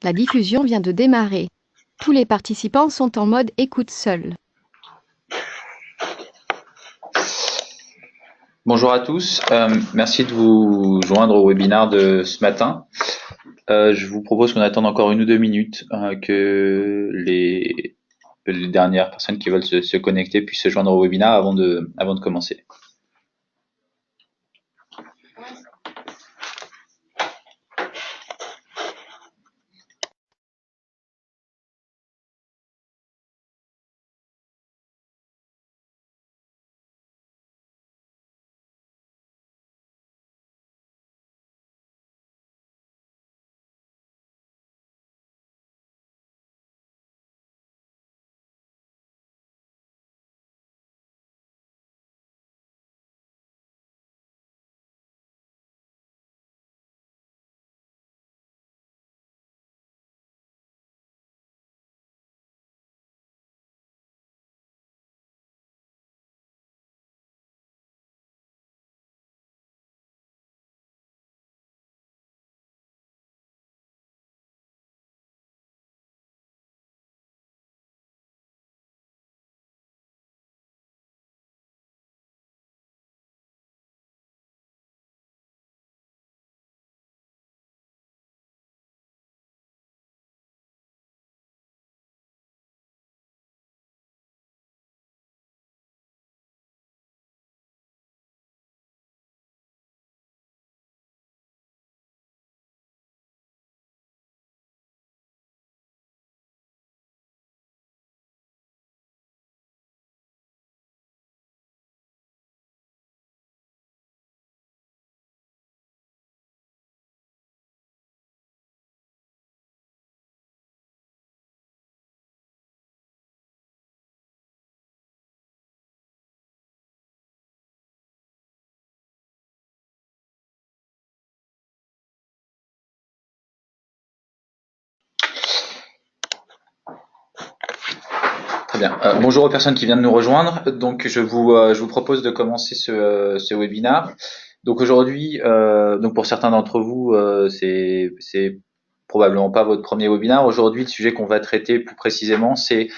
La diffusion vient de démarrer. Tous les participants sont en mode écoute seul. Bonjour à tous, merci de vous joindre au webinaire de ce matin. Je vous propose qu'on attende encore 1 ou 2 minutes que les dernières personnes qui veulent se connecter puissent se joindre au webinaire avant de commencer. Très bien. Bonjour aux personnes qui viennent de nous rejoindre. Donc je vous propose de commencer ce webinaire. Donc aujourd'hui, donc pour certains d'entre vous, c'est probablement pas votre premier webinaire. Aujourd'hui, le sujet qu'on va traiter plus précisément, c'est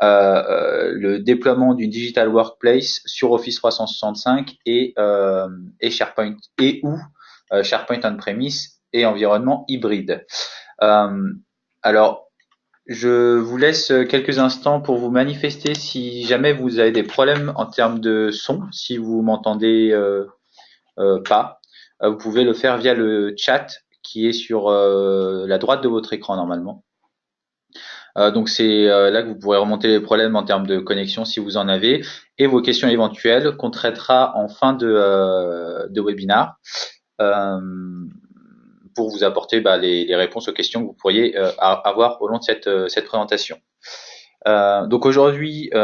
le déploiement d'une digital workplace sur Office 365 et SharePoint ou SharePoint on-premise et environnement hybride. Alors, je vous laisse quelques instants pour vous manifester si jamais vous avez des problèmes en termes de son, si vous m'entendez pas. Vous pouvez le faire via le chat qui est sur la droite de votre écran normalement. Donc c'est là que vous pourrez remonter les problèmes en termes de connexion si vous en avez et vos questions éventuelles qu'on traitera en fin de webinaire pour vous apporter les réponses aux questions que vous pourriez avoir au long de cette présentation. Donc aujourd'hui, j'ai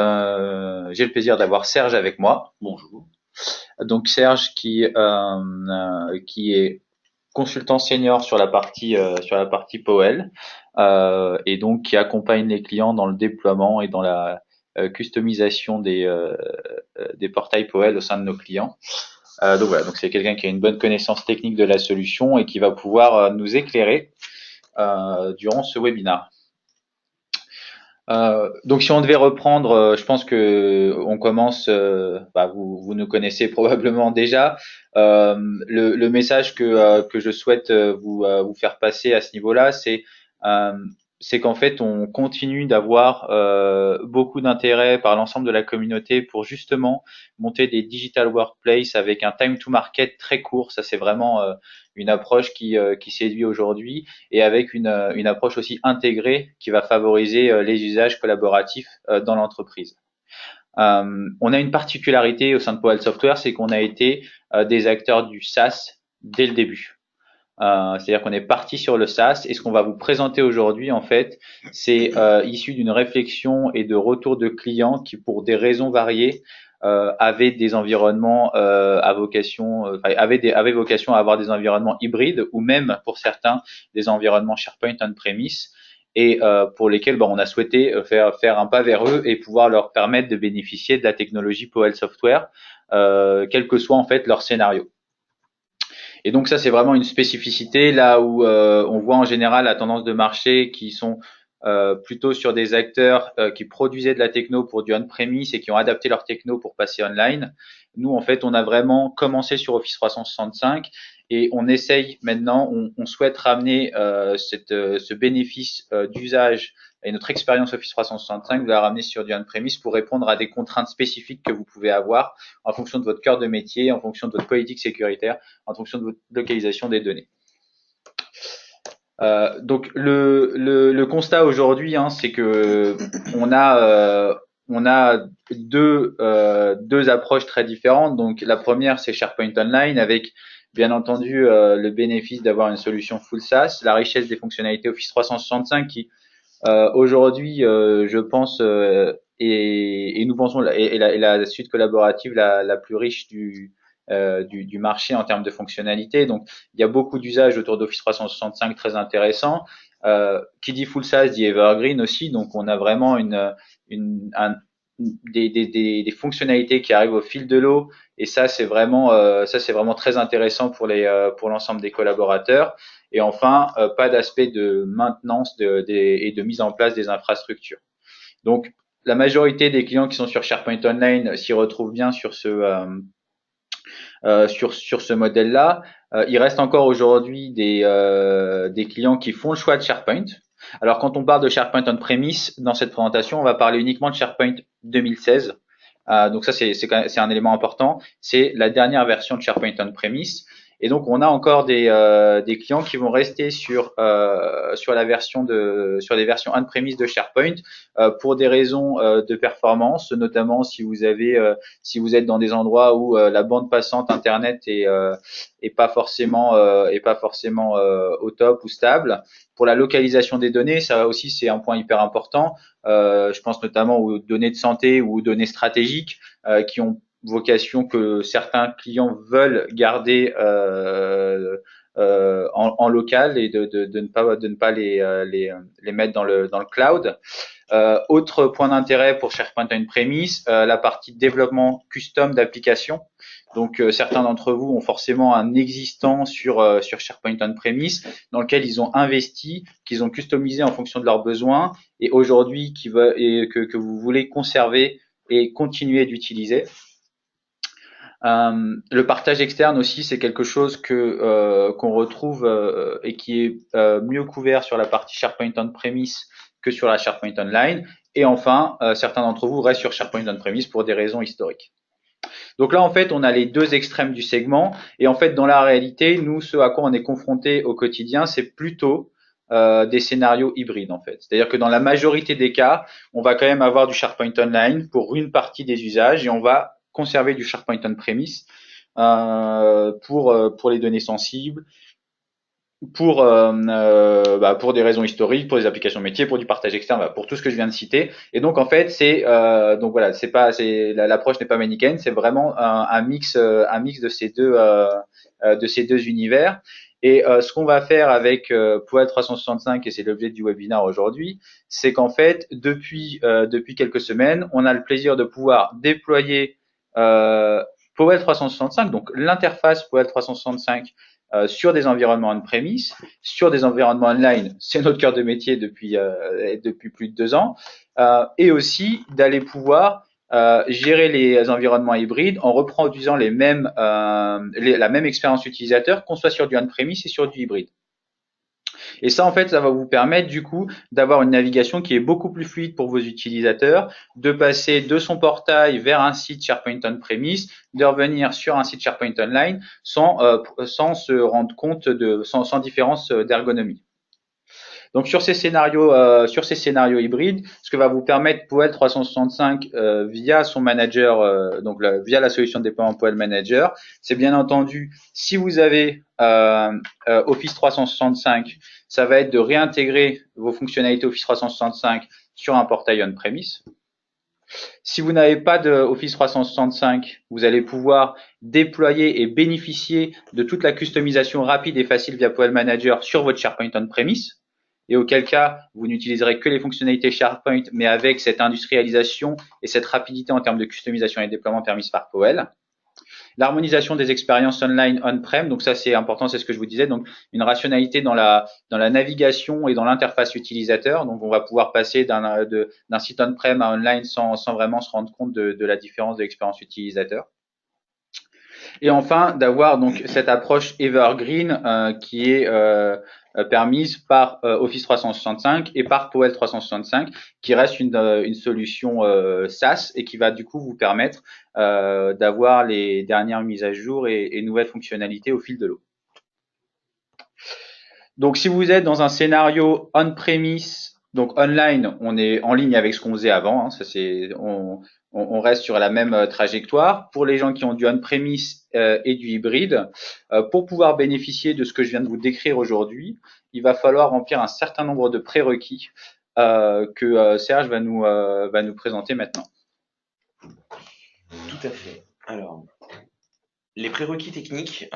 le plaisir d'avoir Serge avec moi. Bonjour. Donc Serge qui est consultant senior sur la partie POEL et donc qui accompagne les clients dans le déploiement et dans la customisation des portails POEL au sein de nos clients. Donc voilà, donc c'est quelqu'un qui a une bonne connaissance technique de la solution et qui va pouvoir nous éclairer durant ce webinaire. Donc si on devait reprendre, je pense que on commence. Vous nous connaissez probablement déjà. Le message que je souhaite vous faire passer à ce niveau-là, c'est qu'en fait on continue d'avoir beaucoup d'intérêt par l'ensemble de la communauté pour justement monter des digital workplace avec un time to market très court. Ça c'est vraiment une approche qui séduit aujourd'hui et avec une approche aussi intégrée qui va favoriser les usages collaboratifs dans l'entreprise. On a une particularité au sein de POEL Software, c'est qu'on a été des acteurs du SaaS dès le début. C'est-à-dire qu'on est parti sur le SaaS et ce qu'on va vous présenter aujourd'hui, en fait, c'est issu d'une réflexion et de retour de clients qui, pour des raisons variées, avaient des environnements avaient vocation à avoir des environnements hybrides ou même pour certains des environnements SharePoint on-premise et pour lesquels on a souhaité faire un pas vers eux et pouvoir leur permettre de bénéficier de la technologie POEL Software, quel que soit en fait leur scénario. Et donc ça, c'est vraiment une spécificité là où on voit en général la tendance de marché qui sont plutôt sur des acteurs qui produisaient de la techno pour du on-premise et qui ont adapté leur techno pour passer online. Nous, en fait, on a vraiment commencé sur Office 365 et on essaye maintenant, on souhaite ramener ce bénéfice d'usage et notre expérience Office 365 de la ramener sur du on-premise pour répondre à des contraintes spécifiques que vous pouvez avoir en fonction de votre cœur de métier, en fonction de votre politique sécuritaire, en fonction de votre localisation des données. Donc le constat aujourd'hui, hein, c'est que on a deux approches très différentes. Donc la première, c'est SharePoint Online avec bien entendu le bénéfice d'avoir une solution full SaaS, la richesse des fonctionnalités Office 365 qui aujourd'hui, je pense, et nous pensons et la suite collaborative la plus riche du marché en termes de fonctionnalités. Donc, il y a beaucoup d'usages autour d'Office 365 très intéressants. Qui dit full SaaS dit evergreen aussi. Donc, on a vraiment une un, des fonctionnalités qui arrivent au fil de l'eau. Et ça, c'est vraiment très intéressant pour l'ensemble des collaborateurs. Et enfin, pas d'aspect de maintenance et de mise en place des infrastructures. Donc, la majorité des clients qui sont sur SharePoint Online s'y retrouvent bien sur ce modèle-là. Il reste encore aujourd'hui des clients qui font le choix de SharePoint. Alors, quand on parle de SharePoint on-premise, dans cette présentation, on va parler uniquement de SharePoint 2016. Donc ça, c'est un élément important. C'est la dernière version de SharePoint on-premise. Et donc, on a encore des clients qui vont rester sur la version sur des versions on-premise de SharePoint pour des raisons de performance, notamment si vous êtes dans des endroits où la bande passante internet est pas forcément au top ou stable. Pour la localisation des données, ça aussi c'est un point hyper important. Je pense notamment aux données de santé ou aux données stratégiques qui ont vocation que certains clients veulent garder en local et de ne pas les mettre dans le cloud. Autre point d'intérêt pour SharePoint on-premise, la partie développement custom d'applications. Donc certains d'entre vous ont forcément un existant sur SharePoint on-premise dans lequel ils ont investi, qu'ils ont customisé en fonction de leurs besoins et aujourd'hui que vous voulez conserver et continuer d'utiliser. Le partage externe aussi, c'est quelque chose qu'on retrouve et qui est mieux couvert sur la partie SharePoint on-premise que sur la SharePoint Online. Et enfin, certains d'entre vous restent sur SharePoint on-premise pour des raisons historiques. Donc là, en fait, on a les deux extrêmes du segment. Et en fait, dans la réalité, nous, ce à quoi on est confronté au quotidien, c'est plutôt des scénarios hybrides, en fait. C'est-à-dire que dans la majorité des cas, on va quand même avoir du SharePoint Online pour une partie des usages et on va conserver du SharePoint on-premise pour les données sensibles, pour des raisons historiques, pour des applications métiers, pour du partage externe, pour tout ce que je viens de citer. Et donc en fait, donc voilà, l'approche n'est pas manichéenne, c'est vraiment un mix de ces deux univers. Et ce qu'on va faire avec Poel 365, et c'est l'objet du webinaire aujourd'hui, c'est qu'en fait, depuis quelques semaines, on a le plaisir de pouvoir déployer Poel 365, donc l'interface Poel 365 sur des environnements on-premise, sur des environnements online, c'est notre cœur de métier depuis plus de 2 ans, et aussi d'aller pouvoir gérer les environnements hybrides en reproduisant la même expérience utilisateur, qu'on soit sur du on-premise et sur du hybride. Et ça, en fait, ça va vous permettre du coup d'avoir une navigation qui est beaucoup plus fluide pour vos utilisateurs, de passer de son portail vers un site SharePoint on-premise, de revenir sur un site SharePoint online sans se rendre compte sans différence d'ergonomie. Donc sur ces scénarios hybrides, ce que va vous permettre Poel 365 via son manager, via la solution de déploiement Poel Manager, c'est bien entendu si vous avez Office 365, ça va être de réintégrer vos fonctionnalités Office 365 sur un portail on-premise. Si vous n'avez pas de Office 365, vous allez pouvoir déployer et bénéficier de toute la customisation rapide et facile via Poel Manager sur votre SharePoint on-premise. Et auquel cas, vous n'utiliserez que les fonctionnalités SharePoint, mais avec cette industrialisation et cette rapidité en termes de customisation et de déploiement permise par Poel. l'harmonisation des expériences online on-prem. Donc ça, c'est important, c'est ce que je vous disais. Donc une rationalité dans la navigation et dans l'interface utilisateur. Donc on va pouvoir passer d'un site on-prem à online sans vraiment se rendre compte de la différence de l'expérience utilisateur. Et enfin, d'avoir donc cette approche evergreen qui est permise par Office 365 et par POEL 365, qui reste une solution SaaS et qui va du coup vous permettre d'avoir les dernières mises à jour et nouvelles fonctionnalités au fil de l'eau. Donc, si vous êtes dans un scénario on-premise, donc online, on est en ligne avec ce qu'on faisait avant. Hein, ça c'est, on reste sur la même trajectoire. Pour les gens qui ont du on-premise et du hybride, pour pouvoir bénéficier de ce que je viens de vous décrire aujourd'hui, il va falloir remplir un certain nombre de prérequis que Serge va nous présenter maintenant. Tout à fait. Alors, les prérequis techniques,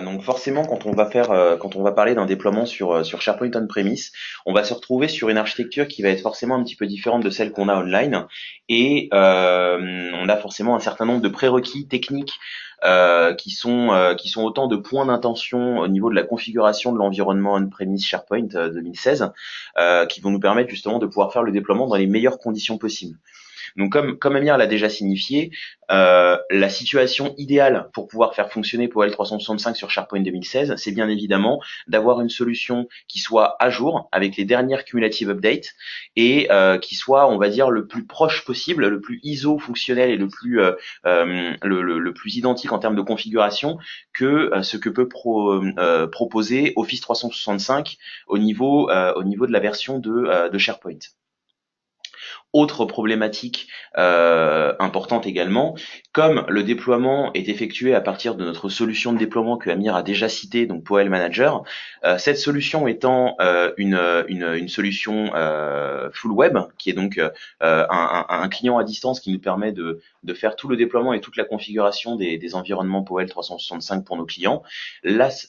donc forcément quand on va parler d'un déploiement sur SharePoint on-premise, on va se retrouver sur une architecture qui va être forcément un petit peu différente de celle qu'on a online, et on a forcément un certain nombre de prérequis techniques qui sont autant de points d'intention au niveau de la configuration de l'environnement on-premise SharePoint 2016, qui vont nous permettre justement de pouvoir faire le déploiement dans les meilleures conditions possibles. Donc comme Amir l'a déjà signifié, la situation idéale pour pouvoir faire fonctionner POEL 365 sur SharePoint 2016, c'est bien évidemment d'avoir une solution qui soit à jour avec les dernières cumulative updates et qui soit, on va dire, le plus proche possible, le plus ISO fonctionnel et le plus identique en termes de configuration que ce que peut proposer Office 365 au niveau de la version de SharePoint. Autre problématique importante également, comme le déploiement est effectué à partir de notre solution de déploiement que Amir a déjà citée, donc POEL Manager, cette solution étant une solution full web, qui est donc un client à distance qui nous permet de faire tout le déploiement et toute la configuration des environnements POEL 365 pour nos clients.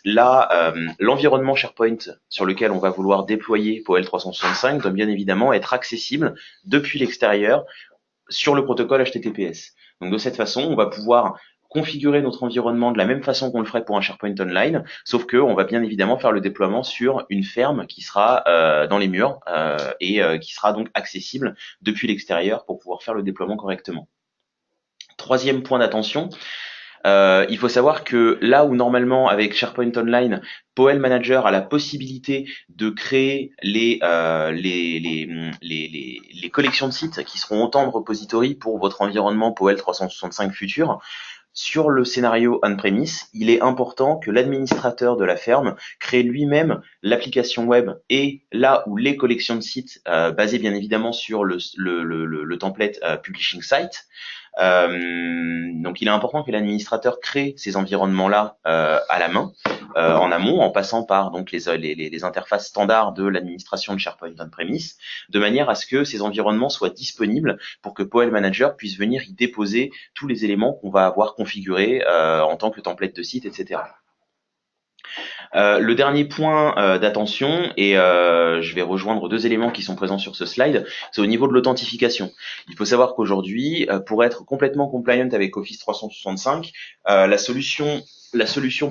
L'environnement SharePoint sur lequel on va vouloir déployer POEL 365 doit bien évidemment être accessible depuis l'extérieur sur le protocole HTTPS. Donc de cette façon, on va pouvoir configurer notre environnement de la même façon qu'on le ferait pour un SharePoint Online, sauf que on va bien évidemment faire le déploiement sur une ferme qui sera dans les murs et qui sera donc accessible depuis l'extérieur pour pouvoir faire le déploiement correctement. Troisième point d'attention, il faut savoir que là où normalement avec SharePoint Online, POEL Manager a la possibilité de créer les collections de sites qui seront autant de repositories pour votre environnement POEL 365 futur, sur le scénario on-premise, il est important que l'administrateur de la ferme crée lui-même l'application web et là où les collections de sites basées bien évidemment sur le template Publishing Site. Donc il est important que l'administrateur crée ces environnements-là à la main, en amont, en passant par donc les interfaces standards de l'administration de SharePoint on-premise, de manière à ce que ces environnements soient disponibles pour que POEL Manager puisse venir y déposer tous les éléments qu'on va avoir configurés en tant que template de site, etc. Le dernier point d'attention, et je vais rejoindre deux éléments qui sont présents sur ce slide, c'est au niveau de l'authentification. Il faut savoir qu'aujourd'hui, pour être complètement compliant avec Office 365, la solution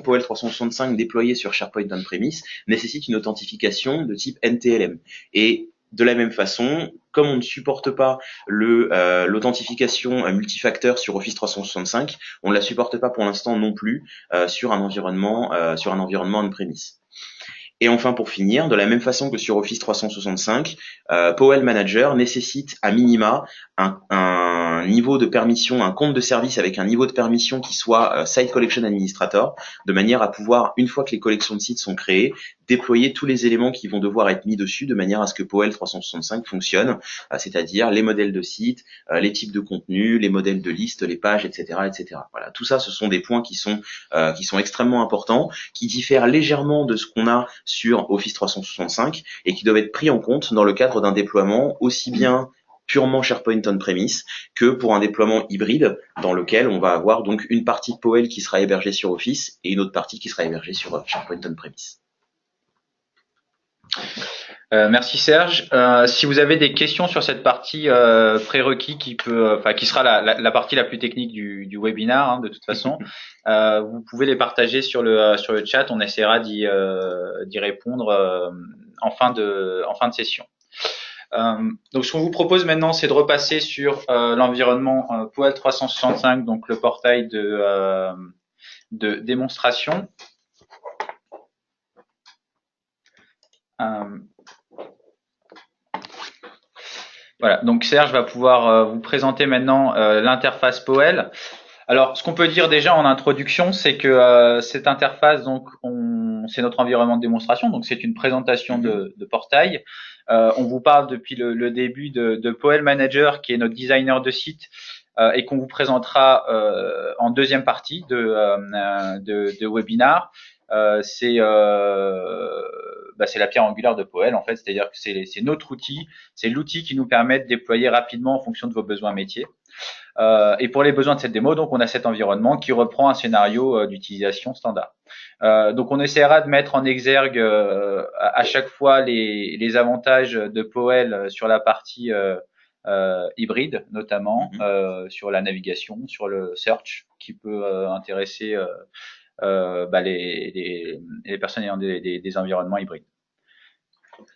POEL 365 déployée sur SharePoint on-premise nécessite une authentification de type NTLM. Et de la même façon, comme on ne supporte pas l'authentification multifacteur sur Office 365, on ne la supporte pas pour l'instant non plus sur un environnement on-premise. Et enfin, pour finir, de la même façon que sur Office 365, POEL Manager nécessite à minima un niveau de permission, un compte de service avec un niveau de permission qui soit Site Collection Administrator, de manière à pouvoir, une fois que les collections de sites sont créées, déployer tous les éléments qui vont devoir être mis dessus de manière à ce que POEL 365 fonctionne, c'est-à-dire les modèles de sites, les types de contenus, les modèles de listes, les pages, etc., etc. Voilà, tout ça, ce sont des points qui sont extrêmement importants, qui diffèrent légèrement de ce qu'on a sur Office 365 et qui doivent être pris en compte dans le cadre d'un déploiement aussi bien purement SharePoint on-premise que pour un déploiement hybride dans lequel on va avoir donc une partie de POEL qui sera hébergée sur Office et une autre partie qui sera hébergée sur SharePoint on-premise. Merci Serge. Si vous avez des questions sur cette partie prérequis qui sera la partie la plus technique du webinaire, hein, de toute façon, vous pouvez les partager sur le chat. On essaiera d'y répondre en fin de session. Donc, ce qu'on vous propose maintenant, c'est de repasser sur l'environnement POEL 365, donc le portail de démonstration. Voilà, donc Serge va pouvoir vous présenter maintenant l'interface POEL. Alors, ce qu'on peut dire déjà en introduction, c'est que cette interface, donc, c'est notre environnement de démonstration, donc c'est une présentation de portail. On vous parle depuis le début de POEL Manager, qui est notre designer de site, et qu'on vous présentera en deuxième partie de webinar. C'est la pierre angulaire de POEL, en fait, c'est-à-dire que c'est notre outil, c'est l'outil qui nous permet de déployer rapidement en fonction de vos besoins métiers. Et pour les besoins de cette démo, donc on a cet environnement qui reprend un scénario d'utilisation standard. Donc on essaiera de mettre en exergue à chaque fois les avantages de POEL sur la partie hybride, notamment sur la navigation, sur le search, qui peut intéresser les personnes ayant des environnements hybrides.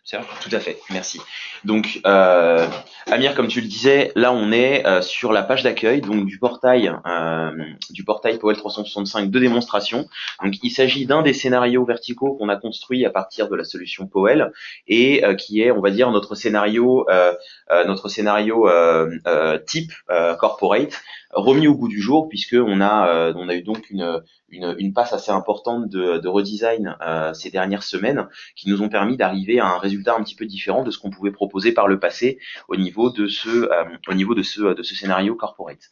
Serge ? Tout à fait, merci. Donc, Amir, comme tu le disais, là on est sur la page d'accueil donc du portail POEL 365 de démonstration. Donc, il s'agit d'un des scénarios verticaux qu'on a construit à partir de la solution POEL et qui est, on va dire, notre scénario type corporate remis au goût du jour puisque on a eu donc une passe assez importante de redesign ces dernières semaines qui nous ont permis d'arriver à un résultat un petit peu différent de ce qu'on pouvait proposer par le passé au niveau de ce scénario corporate.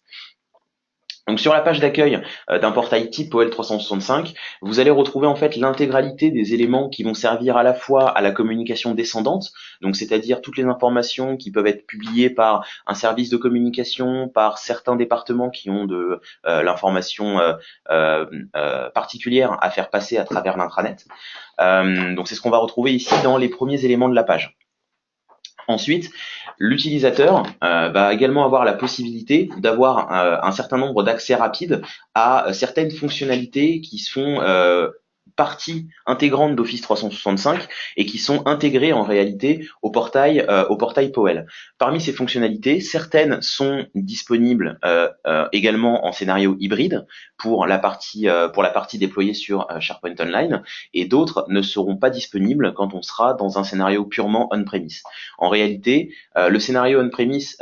Donc sur la page d'accueil d'un portail type POEL 365, vous allez retrouver en fait l'intégralité des éléments qui vont servir à la fois à la communication descendante, donc c'est-à-dire toutes les informations qui peuvent être publiées par un service de communication, par certains départements qui ont de l'information particulière à faire passer à travers l'intranet. Donc c'est ce qu'on va retrouver ici dans les premiers éléments de la page. Ensuite, l'utilisateur va également avoir la possibilité d'avoir un certain nombre d'accès rapides à certaines fonctionnalités qui sont partie intégrante d'Office 365 et qui sont intégrées en réalité au portail POEL. Parmi ces fonctionnalités, certaines sont disponibles également en scénario hybride pour la partie déployée sur SharePoint Online et d'autres ne seront pas disponibles quand on sera dans un scénario purement on-premise. En réalité, le scénario on-premise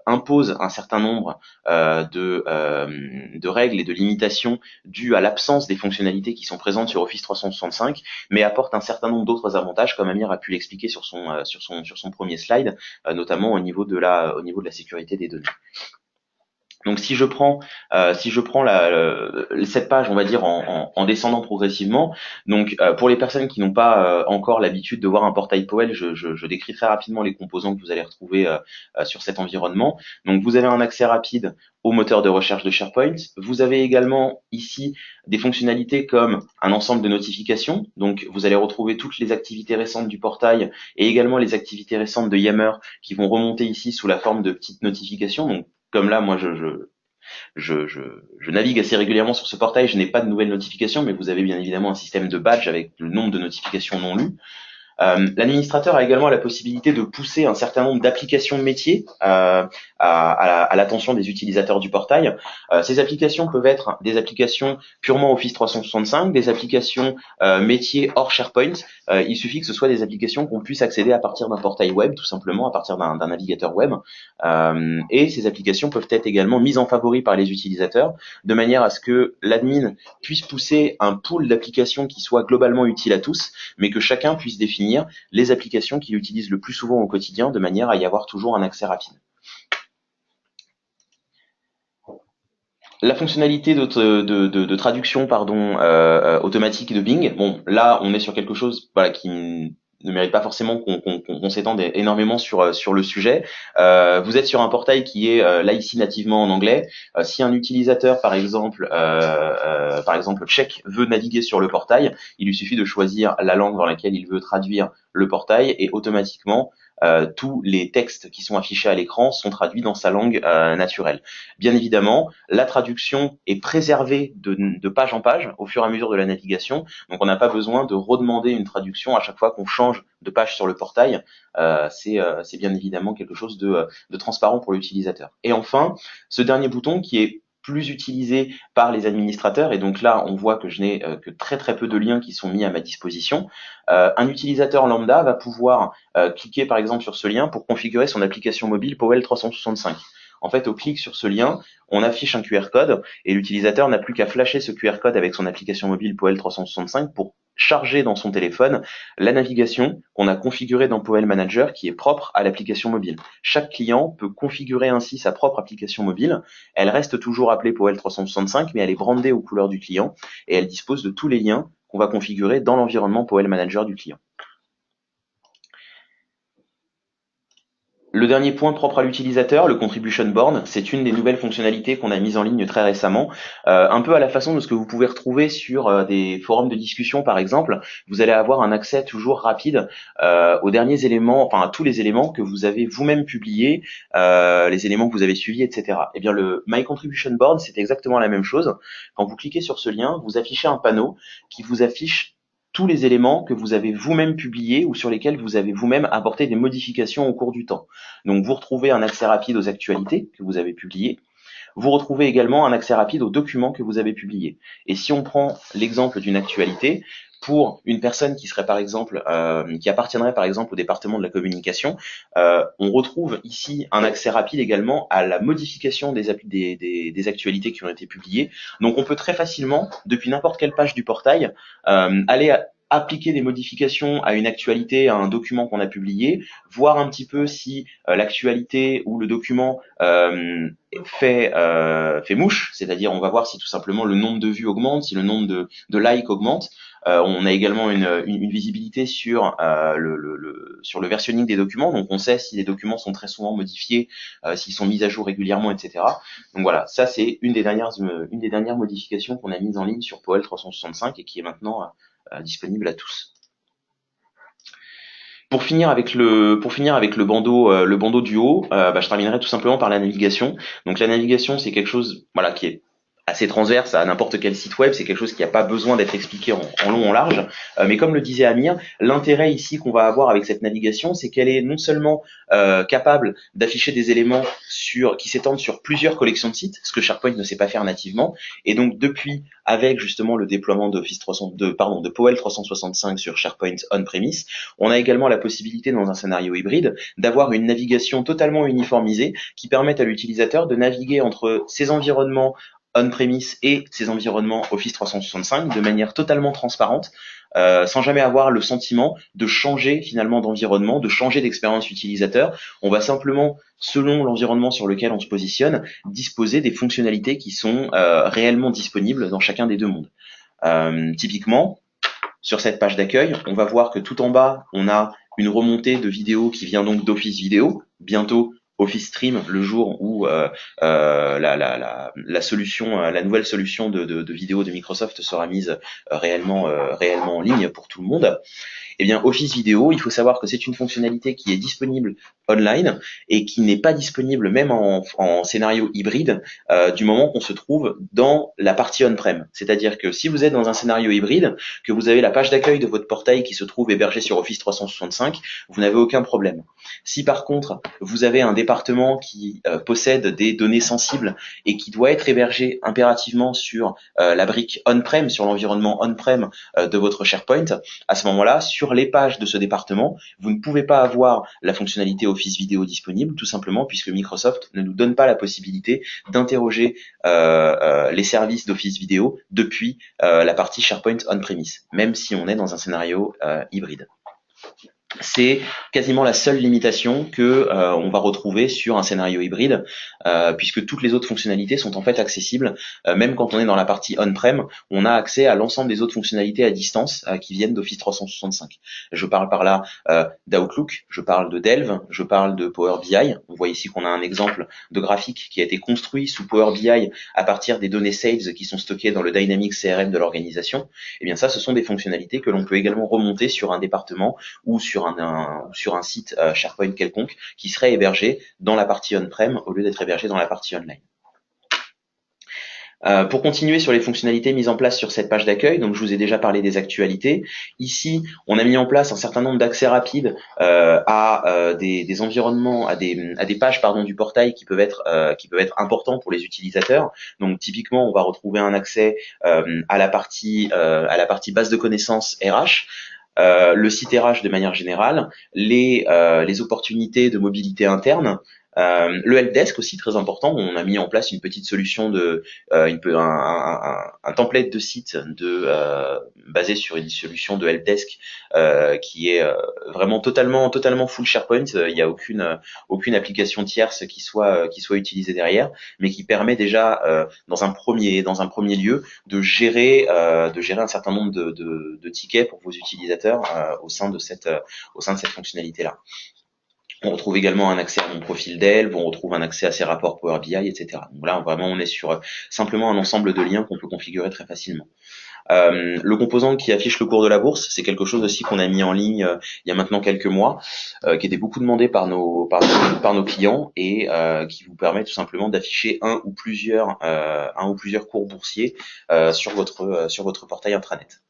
impose un certain nombre de règles et de limitations dues à l'absence des fonctionnalités qui sont présentes sur Office 365, mais apporte un certain nombre d'autres avantages, comme Amir a pu l'expliquer sur son premier slide, notamment au niveau de la sécurité des données. Donc si je prends cette page, on va dire en descendant progressivement, donc pour les personnes qui n'ont pas encore l'habitude de voir un portail POEL, je décris très rapidement les composants que vous allez retrouver sur cet environnement. Donc vous avez un accès rapide au moteur de recherche de SharePoint. Vous avez également ici des fonctionnalités comme un ensemble de notifications. Donc vous allez retrouver toutes les activités récentes du portail et également les activités récentes de Yammer qui vont remonter ici sous la forme de petites notifications. Donc comme là, moi, je navigue assez régulièrement sur ce portail, je n'ai pas de nouvelles notifications, mais vous avez bien évidemment un système de badge avec le nombre de notifications non lues. L'administrateur a également la possibilité de pousser un certain nombre d'applications métiers à l'attention des utilisateurs du portail. Ces applications peuvent être des applications purement Office 365, des applications métiers hors SharePoint. Il suffit que ce soit des applications qu'on puisse accéder à partir d'un portail web, tout simplement à partir d'un navigateur web. Et ces applications peuvent être également mises en favori par les utilisateurs, de manière à ce que l'admin puisse pousser un pool d'applications qui soit globalement utile à tous, mais que chacun puisse définir les applications qu'il utilise le plus souvent au quotidien de manière à y avoir toujours un accès rapide. La fonctionnalité de traduction automatique de Bing, bon là on est sur quelque chose qui ne mérite pas forcément qu'on s'étende énormément sur le sujet. Vous êtes sur un portail qui est là ici nativement en anglais. Si un utilisateur, par exemple tchèque, veut naviguer sur le portail, il lui suffit de choisir la langue dans laquelle il veut traduire le portail et automatiquement tous les textes qui sont affichés à l'écran sont traduits dans sa langue naturelle. Bien évidemment, la traduction est préservée de page en page au fur et à mesure de la navigation, donc on n'a pas besoin de redemander une traduction à chaque fois qu'on change de page sur le portail. C'est bien évidemment quelque chose de transparent pour l'utilisateur. Et enfin, ce dernier bouton qui est plus utilisé par les administrateurs, et donc là on voit que je n'ai que très peu de liens qui sont mis à ma disposition. Un utilisateur lambda va pouvoir cliquer par exemple sur ce lien pour configurer son application mobile Powell 365. En fait, au clic sur ce lien, on affiche un QR code et l'utilisateur n'a plus qu'à flasher ce QR code avec son application mobile Powell 365 pour charger dans son téléphone la navigation qu'on a configurée dans Powell Manager qui est propre à l'application mobile. Chaque client peut configurer ainsi sa propre application mobile. Elle reste toujours appelée Powell 365, mais elle est brandée aux couleurs du client et elle dispose de tous les liens qu'on va configurer dans l'environnement Powell Manager du client. Le dernier point propre à l'utilisateur, le Contribution Board, c'est une des nouvelles fonctionnalités qu'on a mises en ligne très récemment, un peu à la façon de ce que vous pouvez retrouver sur des forums de discussion par exemple. Vous allez avoir un accès toujours rapide aux derniers éléments, enfin à tous les éléments que vous avez vous-même publiés, les éléments que vous avez suivis, etc. Eh bien le My Contribution Board, c'est exactement la même chose. Quand vous cliquez sur ce lien, vous affichez un panneau qui vous affiche tous les éléments que vous avez vous-même publiés ou sur lesquels vous avez vous-même apporté des modifications au cours du temps. Donc vous retrouvez un accès rapide aux actualités que vous avez publiées. Vous retrouvez également un accès rapide aux documents que vous avez publiés. Et si on prend l'exemple d'une actualité, pour une personne qui serait par exemple, qui appartiendrait par exemple au département de la communication, on retrouve ici un accès rapide également à la modification des actualités qui ont été publiées. Donc on peut très facilement, depuis n'importe quelle page du portail, aller appliquer des modifications à une actualité, à un document qu'on a publié, voir un petit peu si l'actualité ou le document fait mouche, c'est-à-dire on va voir si tout simplement le nombre de vues augmente, si le nombre de likes augmente. On a également une visibilité sur sur le versionning des documents, donc on sait si les documents sont très souvent modifiés, s'ils sont mis à jour régulièrement, etc. Donc voilà, ça c'est une des dernières modifications qu'on a mises en ligne sur Powell 365 et qui est maintenant disponible à tous. Pour finir avec le bandeau du haut, je terminerai tout simplement par la navigation. Donc la navigation, c'est quelque chose, voilà, qui est assez transverse à n'importe quel site web, c'est quelque chose qui n'a pas besoin d'être expliqué en long, en large. Mais comme le disait Amir, l'intérêt ici qu'on va avoir avec cette navigation, c'est qu'elle est non seulement capable d'afficher des éléments qui s'étendent sur plusieurs collections de sites, ce que SharePoint ne sait pas faire nativement. Et donc depuis, avec justement le déploiement de Powell 365 sur SharePoint on-premise, on a également la possibilité dans un scénario hybride d'avoir une navigation totalement uniformisée qui permette à l'utilisateur de naviguer entre ses environnements on-premise et ses environnements Office 365 de manière totalement transparente, sans jamais avoir le sentiment de changer finalement d'environnement, de changer d'expérience utilisateur. On va simplement, selon l'environnement sur lequel on se positionne, disposer des fonctionnalités qui sont réellement disponibles dans chacun des deux mondes. Typiquement, sur cette page d'accueil, on va voir que tout en bas, on a une remontée de vidéos qui vient donc d'Office Vidéo. Bientôt, Office Stream, le jour où la nouvelle solution de vidéo de Microsoft sera mise réellement en ligne pour tout le monde. Eh bien, Office Vidéo, il faut savoir que c'est une fonctionnalité qui est disponible online et qui n'est pas disponible même en scénario hybride du moment qu'on se trouve dans la partie on-prem. C'est-à-dire que si vous êtes dans un scénario hybride, que vous avez la page d'accueil de votre portail qui se trouve hébergée sur Office 365, vous n'avez aucun problème. Si par contre, vous avez un département qui possède des données sensibles et qui doit être hébergé impérativement sur la brique on-prem, sur l'environnement on-prem de votre SharePoint, à ce moment-là, sur les pages de ce département, vous ne pouvez pas avoir la fonctionnalité Office Vidéo disponible, tout simplement puisque Microsoft ne nous donne pas la possibilité d'interroger les services d'Office Vidéo depuis la partie SharePoint on-premise, même si on est dans un scénario hybride. c'est quasiment la seule limitation que on va retrouver sur un scénario hybride, puisque toutes les autres fonctionnalités sont en fait accessibles, même quand on est dans la partie on-prem, on a accès à l'ensemble des autres fonctionnalités à distance qui viennent d'Office 365. Je parle par là d'Outlook, je parle de Delve, je parle de Power BI. On voit ici qu'on a un exemple de graphique qui a été construit sous Power BI à partir des données sales qui sont stockées dans le Dynamics CRM de l'organisation. Et bien ça, ce sont des fonctionnalités que l'on peut également remonter sur un département ou sur un site SharePoint quelconque qui serait hébergé dans la partie on-prem au lieu d'être hébergé dans la partie online. Pour continuer sur les fonctionnalités mises en place sur cette page d'accueil, donc je vous ai déjà parlé des actualités. Ici, on a mis en place un certain nombre d'accès rapides à des environnements, à des pages du portail qui peuvent être importants pour les utilisateurs. Donc typiquement, on va retrouver un accès à la partie base de connaissances RH. Le site RH de manière générale, les opportunités de mobilité interne, le helpdesk aussi très important. On a mis en place une petite solution de un template de site basé sur une solution de helpdesk qui est vraiment totalement full SharePoint. Il n'y a aucune application tierce qui soit utilisée derrière, mais qui permet déjà dans un premier lieu de gérer un certain nombre de tickets pour vos utilisateurs au sein de cette fonctionnalité là. On retrouve également un accès à mon profil Delve, on retrouve un accès à ces rapports Power BI, etc. Donc là, vraiment, on est sur simplement un ensemble de liens qu'on peut configurer très facilement. Le composant qui affiche le cours de la bourse, c'est quelque chose aussi qu'on a mis en ligne il y a maintenant quelques mois, qui était beaucoup demandé par nos clients et qui vous permet tout simplement d'afficher un ou plusieurs cours boursiers sur votre portail intranet.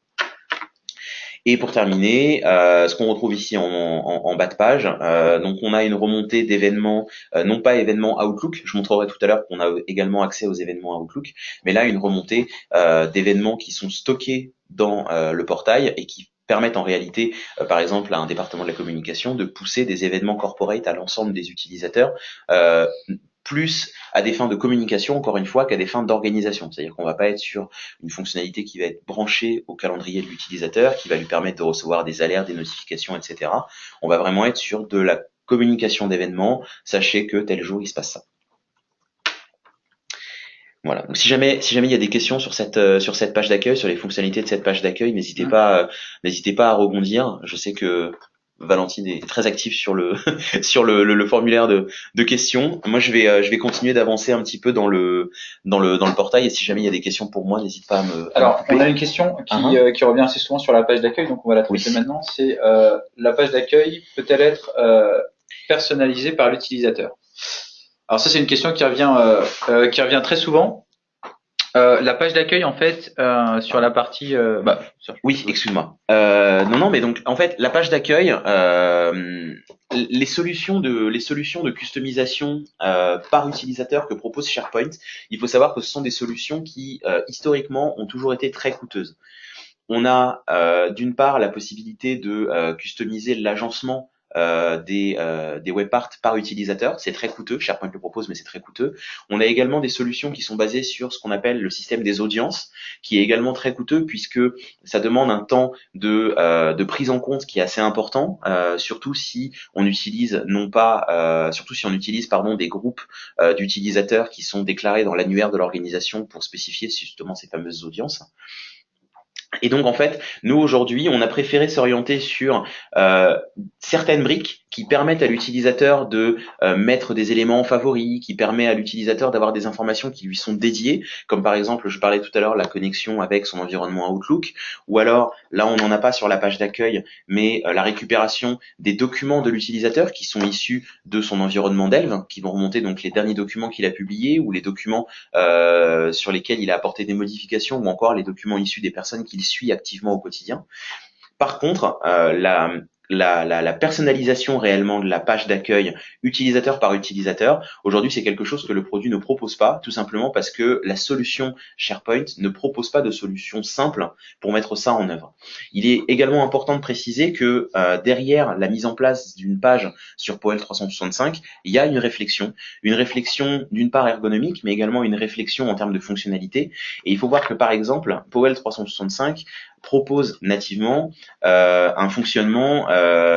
Et pour terminer, ce qu'on retrouve ici en bas de page, donc on a une remontée d'événements, non pas événements Outlook, je montrerai tout à l'heure qu'on a également accès aux événements Outlook, mais là une remontée d'événements qui sont stockés dans le portail et qui permettent en réalité, par exemple à un département de la communication, de pousser des événements corporate à l'ensemble des utilisateurs, plus à des fins de communication, encore une fois, qu'à des fins d'organisation. C'est-à-dire qu'on va pas être sur une fonctionnalité qui va être branchée au calendrier de l'utilisateur, qui va lui permettre de recevoir des alertes, des notifications, etc. On va vraiment être sur de la communication d'événements. Sachez que tel jour, il se passe ça. Voilà. Donc si jamais il y a des questions sur cette page d'accueil, sur les fonctionnalités de cette page d'accueil, n'hésitez pas à rebondir. Je sais que Valentine est très active sur le formulaire de questions. Moi, je vais continuer d'avancer un petit peu dans le portail, et si jamais il y a des questions pour moi, n'hésite pas à me. Alors, on a une question qui revient assez souvent sur la page d'accueil, donc on va la traiter maintenant. C'est la page d'accueil peut-elle être personnalisée par l'utilisateur? Alors ça, c'est une question qui revient très souvent. La page d'accueil, en fait, sur la partie. Oui, excuse-moi. Non, mais donc en fait, la page d'accueil, les solutions de customisation par utilisateur que propose SharePoint, il faut savoir que ce sont des solutions qui historiquement ont toujours été très coûteuses. On a d'une part la possibilité de customiser l'agencement des webparts par utilisateur. C'est très coûteux, SharePoint le propose, mais c'est très coûteux. On a également des solutions qui sont basées sur ce qu'on appelle le système des audiences, qui est également très coûteux puisque ça demande un temps de prise en compte qui est assez important, surtout si on utilise des groupes d'utilisateurs qui sont déclarés dans l'annuaire de l'organisation pour spécifier justement ces fameuses audiences. Et donc en fait, nous aujourd'hui, on a préféré s'orienter sur certaines briques qui permettent à l'utilisateur de mettre des éléments en favoris, qui permet à l'utilisateur d'avoir des informations qui lui sont dédiées, comme par exemple, je parlais tout à l'heure, la connexion avec son environnement Outlook, ou alors, là on n'en a pas sur la page d'accueil, mais la récupération des documents de l'utilisateur qui sont issus de son environnement Delve, qui vont remonter donc les derniers documents qu'il a publiés, ou les documents sur lesquels il a apporté des modifications, ou encore les documents issus des personnes qu'il suit activement au quotidien. Par contre, la personnalisation réellement de la page d'accueil utilisateur par utilisateur, aujourd'hui c'est quelque chose que le produit ne propose pas, tout simplement parce que la solution SharePoint ne propose pas de solution simple pour mettre ça en œuvre. Il est également important de préciser que derrière la mise en place d'une page sur POEL 365, il y a une réflexion d'une part ergonomique, mais également une réflexion en termes de fonctionnalité. Et il faut voir que par exemple, POEL 365 propose nativement un fonctionnement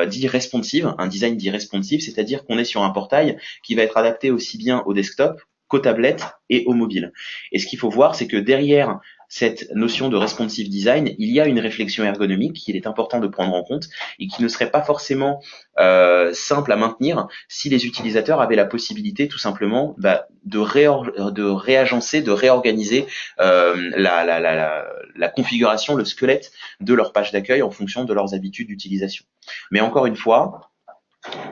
dit responsive, un design dit responsive, c'est-à-dire qu'on est sur un portail qui va être adapté aussi bien au desktop qu'aux tablettes et au mobile. Et ce qu'il faut voir, c'est que derrière cette notion de responsive design, il y a une réflexion ergonomique qu'il est important de prendre en compte et qui ne serait pas forcément simple à maintenir si les utilisateurs avaient la possibilité tout simplement de réagencer, de réorganiser la configuration, le squelette de leur page d'accueil en fonction de leurs habitudes d'utilisation. Mais encore une fois,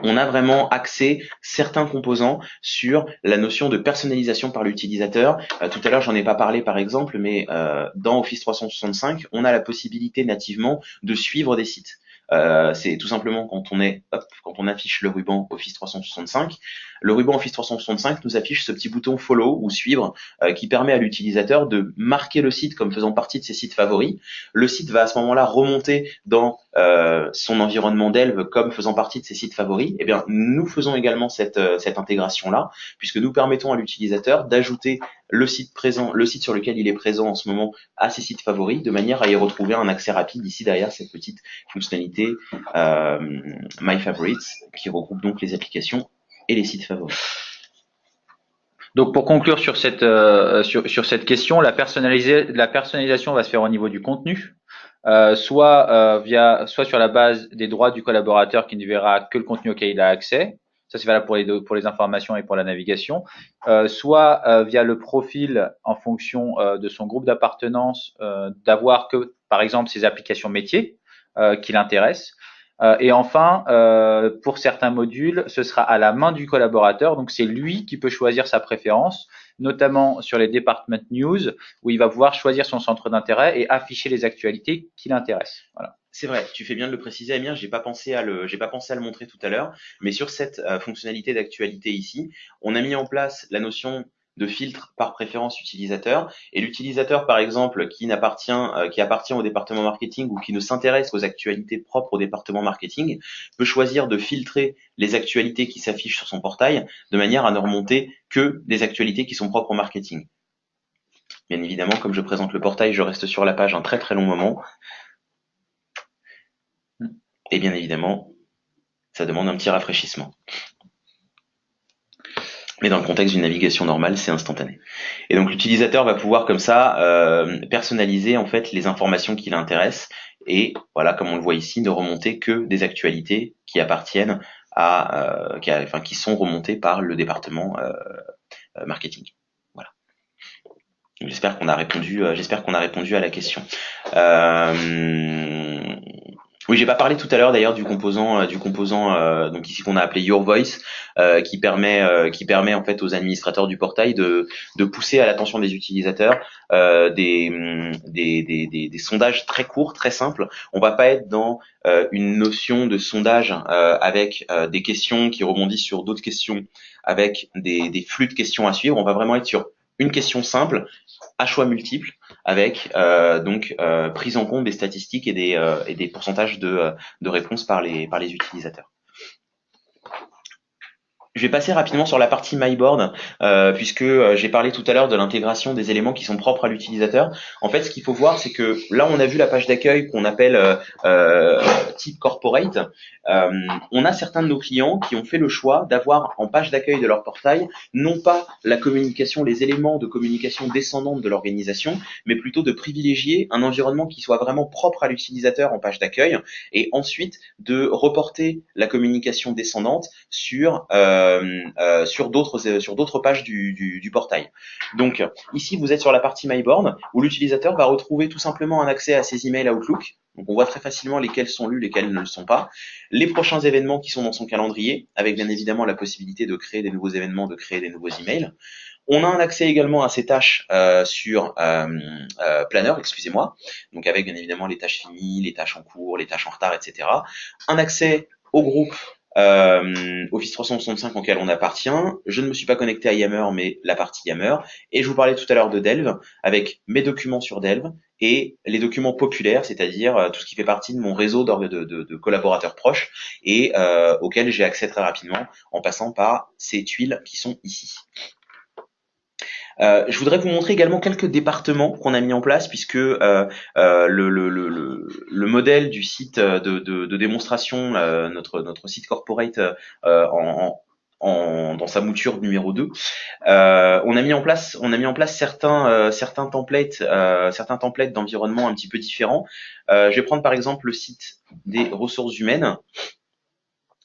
on a vraiment axé certains composants sur la notion de personnalisation par l'utilisateur. Tout à l'heure, j'en ai pas parlé par exemple, mais dans Office 365, on a la possibilité nativement de suivre des sites. C'est tout simplement quand on affiche le ruban Office 365, le ruban Office 365 nous affiche ce petit bouton follow ou suivre qui permet à l'utilisateur de marquer le site comme faisant partie de ses sites favoris. Le site va à ce moment-là remonter dans son environnement Delve comme faisant partie de ses sites favoris. Eh bien, nous faisons également cette intégration-là, puisque nous permettons à l'utilisateur d'ajouter le site sur lequel il est présent en ce moment à ses sites favoris, de manière à y retrouver un accès rapide ici derrière cette petite fonctionnalité My Favorites, qui regroupe donc les applications et les sites favoris. Donc pour conclure sur cette sur cette question, la personnalisation va se faire au niveau du contenu, soit sur la base des droits du collaborateur qui ne verra que le contenu auquel il a accès. Ça c'est valable pour les informations et pour la navigation. Soit via le profil en fonction de son groupe d'appartenance, d'avoir que par exemple ses applications métiers qui l'intéressent. Et enfin, pour certains modules, ce sera à la main du collaborateur. Donc, c'est lui qui peut choisir sa préférence, notamment sur les Department News, où il va pouvoir choisir son centre d'intérêt et afficher les actualités qui l'intéressent. Voilà. C'est vrai, tu fais bien de le préciser, Amir. J'ai pas pensé à le montrer tout à l'heure, mais sur cette fonctionnalité d'actualité ici, on a mis en place la notion de filtre par préférence utilisateur, et l'utilisateur par exemple qui appartient au département marketing ou qui ne s'intéresse qu'aux actualités propres au département marketing peut choisir de filtrer les actualités qui s'affichent sur son portail de manière à ne remonter que des actualités qui sont propres au marketing. Bien évidemment, comme je présente le portail, je reste sur la page un très très long moment. Et bien évidemment, ça demande un petit rafraîchissement. Mais dans le contexte d'une navigation normale, c'est instantané. Et donc l'utilisateur va pouvoir comme ça personnaliser en fait les informations qui l'intéressent et voilà, comme on le voit ici, ne remonter que des actualités qui appartiennent qui sont remontées par le département marketing. Voilà. J'espère qu'on a répondu à la question. Oui, j'ai pas parlé tout à l'heure d'ailleurs du composant donc ici qu'on a appelé Your Voice, qui permet en fait aux administrateurs du portail de pousser à l'attention des utilisateurs des sondages très courts, très simples. On va pas être dans une notion de sondage avec des questions qui rebondissent sur d'autres questions, avec des flux de questions à suivre. On va vraiment être sur une question simple à choix multiples avec prise en compte des statistiques et des pourcentages de réponses par les utilisateurs. Je vais passer rapidement sur la partie MyBoard, puisque j'ai parlé tout à l'heure de l'intégration des éléments qui sont propres à l'utilisateur. En fait, ce qu'il faut voir, c'est que là, on a vu la page d'accueil qu'on appelle type corporate. On a certains de nos clients qui ont fait le choix d'avoir en page d'accueil de leur portail, non pas la communication, les éléments de communication descendante de l'organisation, mais plutôt de privilégier un environnement qui soit vraiment propre à l'utilisateur en page d'accueil, et ensuite de reporter la communication descendante sur d'autres pages du portail. Donc ici vous êtes sur la partie MyBoard où l'utilisateur va retrouver tout simplement un accès à ses emails Outlook. Donc on voit très facilement lesquels sont lus, lesquels ne le sont pas. Les prochains événements qui sont dans son calendrier, avec bien évidemment la possibilité de créer des nouveaux événements, de créer des nouveaux emails. On a un accès également à ces tâches sur Planner, excusez-moi. Donc avec bien évidemment les tâches finies, les tâches en cours, les tâches en retard, etc. Un accès au groupe Office 365 auquel on appartient. Je ne me suis pas connecté à Yammer, mais la partie Yammer. Et je vous parlais tout à l'heure de Delve, avec mes documents sur Delve et les documents populaires, c'est-à-dire tout ce qui fait partie de mon réseau de collaborateurs proches et auxquels j'ai accès très rapidement en passant par ces tuiles qui sont ici. Je voudrais vous montrer également quelques départements qu'on a mis en place, puisque le modèle du site de démonstration, notre site corporate dans sa mouture numéro 2, on a mis en place certains templates d'environnement un petit peu différents. Je vais prendre par exemple le site des ressources humaines,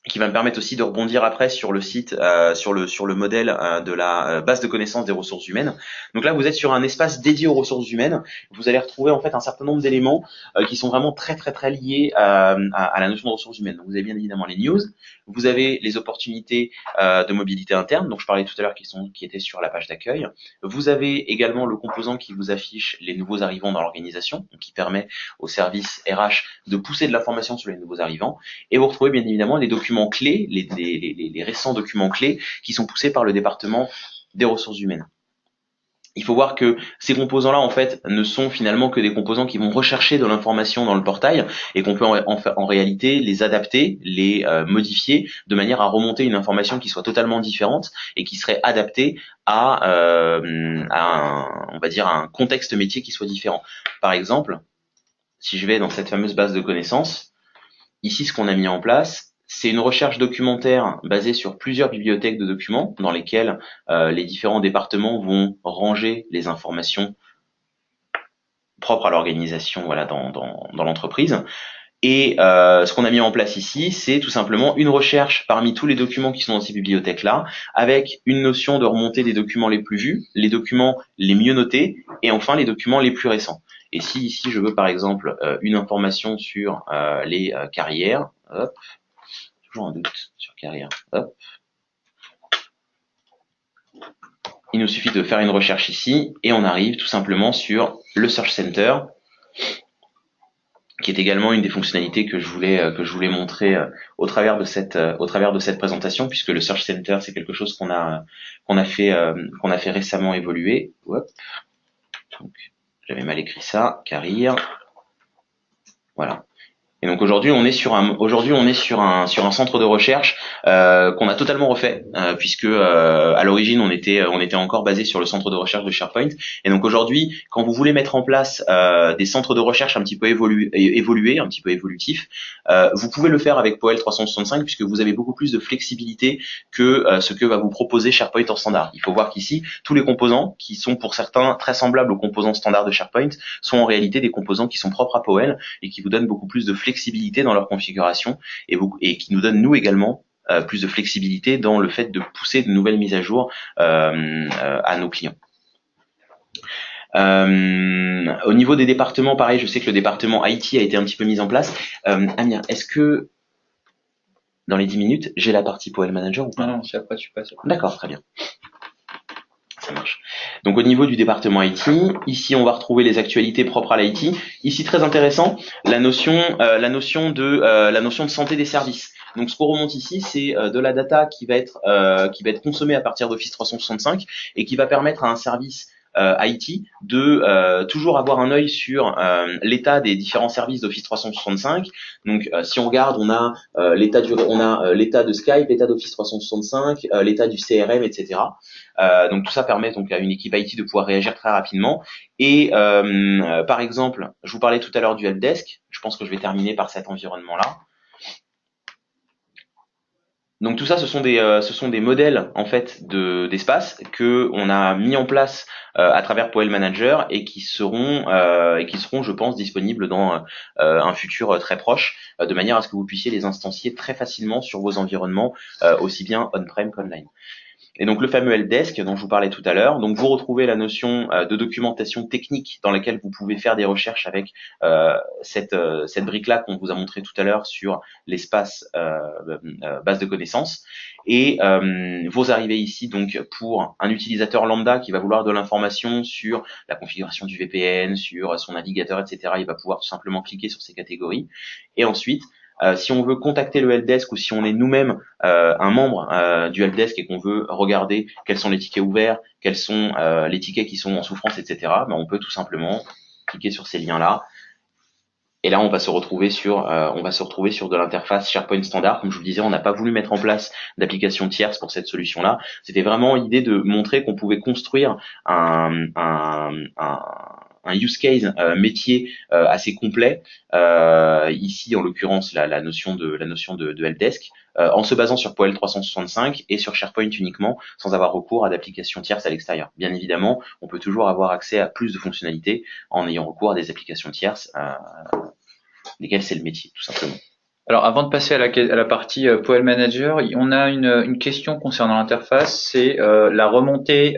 qui va me permettre aussi de rebondir après sur le site, sur le modèle de la base de connaissances des ressources humaines. Donc là, vous êtes sur un espace dédié aux ressources humaines. Vous allez retrouver en fait un certain nombre d'éléments qui sont vraiment très très très liés à la notion de ressources humaines. Donc vous avez bien évidemment les news, vous avez les opportunités de mobilité interne, dont je parlais tout à l'heure, qui étaient sur la page d'accueil. Vous avez également le composant qui vous affiche les nouveaux arrivants dans l'organisation, donc qui permet au service RH de pousser de l'information sur les nouveaux arrivants. Et vous retrouvez bien évidemment les documents clés, les récents documents clés qui sont poussés par le département des ressources humaines. Il faut voir que ces composants-là, en fait, ne sont finalement que des composants qui vont rechercher de l'information dans le portail et qu'on peut en réalité les adapter, les modifier de manière à remonter une information qui soit totalement différente et qui serait adaptée à on va dire, un contexte métier qui soit différent. Par exemple, si je vais dans cette fameuse base de connaissances, ici, ce qu'on a mis en place, c'est une recherche documentaire basée sur plusieurs bibliothèques de documents dans lesquelles les différents départements vont ranger les informations propres à l'organisation, voilà, dans l'entreprise. Et ce qu'on a mis en place ici, c'est tout simplement une recherche parmi tous les documents qui sont dans ces bibliothèques-là, avec une notion de remontée des documents les plus vus, les documents les mieux notés, et enfin les documents les plus récents. Et si ici je veux par exemple une information sur les carrières, hop, toujours un doute sur carrière, hop, il nous suffit de faire une recherche ici, et on arrive tout simplement sur le Search Center, qui est également une des fonctionnalités que je voulais montrer au travers de cette présentation, puisque le Search Center c'est quelque chose qu'on a fait récemment évoluer. Hop. Donc, j'avais mal écrit ça, carrière. Voilà. Et donc aujourd'hui on est sur un centre de recherche qu'on a totalement refait puisque à l'origine on était encore basé sur le centre de recherche de SharePoint, et donc aujourd'hui quand vous voulez mettre en place des centres de recherche un petit peu évolués, un petit peu évolutifs, vous pouvez le faire avec POEL 365 puisque vous avez beaucoup plus de flexibilité que ce que va vous proposer SharePoint en standard. Il faut voir qu'ici tous les composants qui sont pour certains très semblables aux composants standards de SharePoint sont en réalité des composants qui sont propres à POEL et qui vous donnent beaucoup plus de flexibilité dans leur configuration et qui nous donnent nous également plus de flexibilité dans le fait de pousser de nouvelles mises à jour à nos clients. Au niveau des départements, pareil, je sais que le département IT a été un petit peu mis en place. Amir, est-ce que dans les 10 minutes, j'ai la partie POEL Manager ou pas? Non, c'est après tu passes. D'accord, très bien. Ça marche. Donc au niveau du département IT, ici on va retrouver les actualités propres à l'IT. Ici très intéressant, la notion de santé des services. Donc ce qu'on remonte ici, c'est de la data qui va être consommée à partir d'Office 365 et qui va permettre à un service IT de toujours avoir un œil sur l'état des différents services d'Office 365. Donc si on regarde, on a l'état de Skype, l'état d'Office 365, l'état du CRM, etc. Donc tout ça permet donc à une équipe IT de pouvoir réagir très rapidement. Et par exemple, je vous parlais tout à l'heure du helpdesk. Je pense que je vais terminer par cet environnement-là. Donc tout ça, ce sont des modèles en fait d'espace que on a mis en place à travers POEL Manager et qui seront, je pense, disponibles dans un futur très proche, de manière à ce que vous puissiez les instancier très facilement sur vos environnements, aussi bien on-prem qu'online. Et donc le fameux helpdesk dont je vous parlais tout à l'heure, donc vous retrouvez la notion de documentation technique dans laquelle vous pouvez faire des recherches avec cette brique-là qu'on vous a montré tout à l'heure sur l'espace base de connaissances. Et vous arrivez ici donc pour un utilisateur lambda qui va vouloir de l'information sur la configuration du VPN, sur son navigateur, etc. Il va pouvoir tout simplement cliquer sur ces catégories. Et ensuite, si on veut contacter le helpdesk ou si on est nous-mêmes un membre du helpdesk et qu'on veut regarder quels sont les tickets ouverts, quels sont les tickets qui sont en souffrance, etc., ben on peut tout simplement cliquer sur ces liens-là Et là, on va se retrouver sur de l'interface SharePoint standard. Comme je vous le disais, on n'a pas voulu mettre en place d'application tierce pour cette solution-là. C'était vraiment l'idée de montrer qu'on pouvait construire un use case métier assez complet. Ici, en l'occurrence, la notion de helpdesk, en se basant sur POEL 365 et sur SharePoint uniquement, sans avoir recours à d'applications tierces à l'extérieur. Bien évidemment, on peut toujours avoir accès à plus de fonctionnalités en ayant recours à des applications tierces, lesquelles c'est le métier, tout simplement. Alors, avant de passer à la partie POEL Manager, on a une question concernant l'interface, c'est la remontée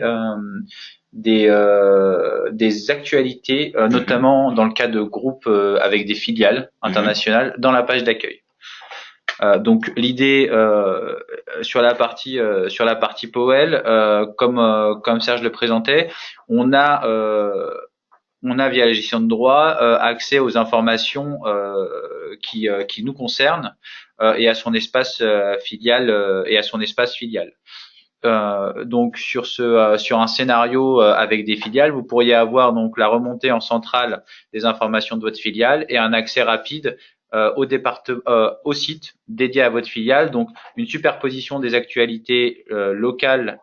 des actualités, notamment dans le cas de groupes avec des filiales internationales, dans la page d'accueil. Donc l'idée sur la partie POEL, comme Serge le présentait, on a via la gestion de droit accès aux informations qui nous concernent et à son espace filial donc sur un scénario avec des filiales, vous pourriez avoir donc la remontée en centrale des informations de votre filiale et un accès rapide au site dédié à votre filiale, donc une superposition des actualités locales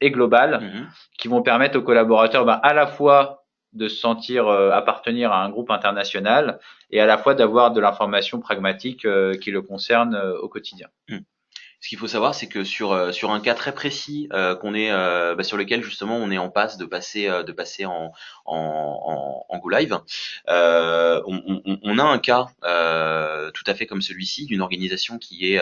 et globales qui vont permettre aux collaborateurs à la fois de se sentir appartenir à un groupe international et à la fois d'avoir de l'information pragmatique qui le concerne au quotidien. Ce qu'il faut savoir, c'est que sur un cas très précis sur lequel justement on est en passe de passer en Go Live, on a un cas tout à fait comme celui-ci d'une organisation qui est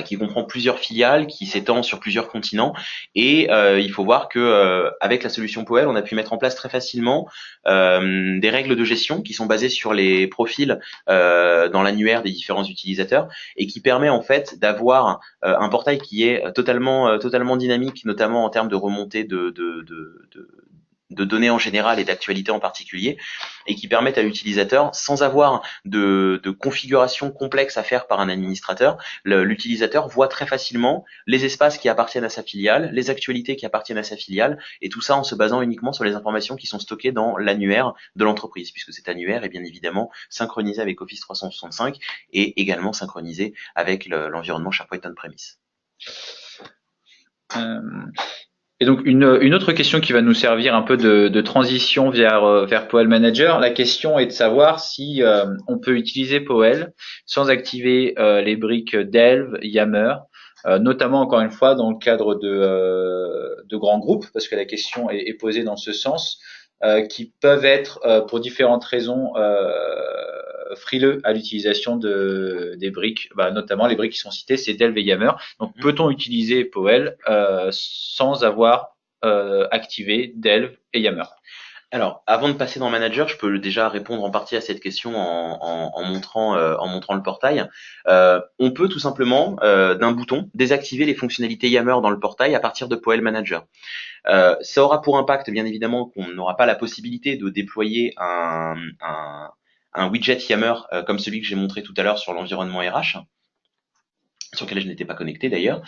qui comprend plusieurs filiales, qui s'étend sur plusieurs continents, et il faut voir que avec la solution POEL, on a pu mettre en place très facilement des règles de gestion qui sont basées sur les profils dans l'annuaire des différents utilisateurs, et qui permet en fait d'avoir un portail qui est totalement dynamique, notamment en termes de remontée de données en général et d'actualité en particulier, et qui permettent à l'utilisateur, sans avoir de configuration complexe à faire par un administrateur, l'utilisateur voit très facilement les espaces qui appartiennent à sa filiale, les actualités qui appartiennent à sa filiale, et tout ça en se basant uniquement sur les informations qui sont stockées dans l'annuaire de l'entreprise, puisque cet annuaire est bien évidemment synchronisé avec Office 365 et également synchronisé avec l'environnement SharePoint on-premise. Et donc une autre question qui va nous servir un peu de transition vers POEL Manager, la question est de savoir si on peut utiliser POEL sans activer les briques Delve, Yammer, notamment encore une fois dans le cadre de grands groupes, parce que la question est posée dans ce sens, qui peuvent être pour différentes raisons frileux à l'utilisation des briques, notamment les briques qui sont citées, c'est Delve et Yammer. Donc peut-on utiliser POEL sans avoir activé Delve et Yammer? Alors, avant de passer dans Manager, je peux déjà répondre en partie à cette question en montrant le portail. On peut tout simplement, d'un bouton, désactiver les fonctionnalités Yammer dans le portail à partir de POEL Manager. Ça aura pour impact, bien évidemment, qu'on n'aura pas la possibilité de déployer un widget Yammer comme celui que j'ai montré tout à l'heure sur l'environnement RH, sur lequel je n'étais pas connecté d'ailleurs,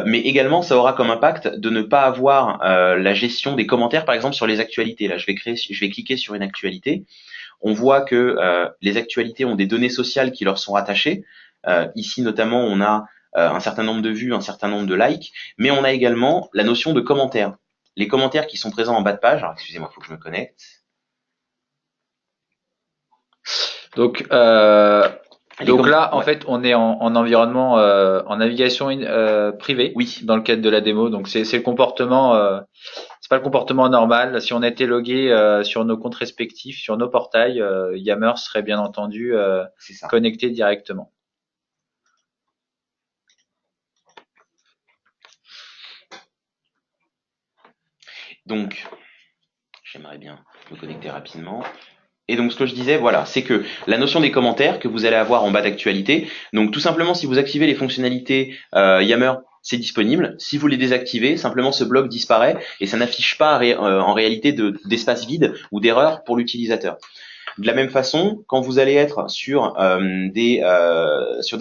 mais également ça aura comme impact de ne pas avoir la gestion des commentaires, par exemple sur les actualités. Là, je vais cliquer sur une actualité. On voit que les actualités ont des données sociales qui leur sont rattachées. Ici notamment, on a un certain nombre de vues, un certain nombre de likes, mais on a également la notion de commentaires. Les commentaires qui sont présents en bas de page. Alors, excusez-moi, il faut que je me connecte. Donc là, en fait, on est en environnement, en navigation privée, oui, dans le cadre de la démo. Donc c'est le comportement, c'est pas le comportement normal. Si on était logué sur nos comptes respectifs, sur nos portails, Yammer serait bien entendu connecté directement. Donc, j'aimerais bien me connecter rapidement. Et donc ce que je disais, voilà, c'est que la notion des commentaires que vous allez avoir en bas d'actualité, donc tout simplement si vous activez les fonctionnalités Yammer, c'est disponible. Si vous les désactivez, simplement ce bloc disparaît et ça n'affiche pas en réalité d'espace vide ou d'erreur pour l'utilisateur. De la même façon, quand vous allez être sur des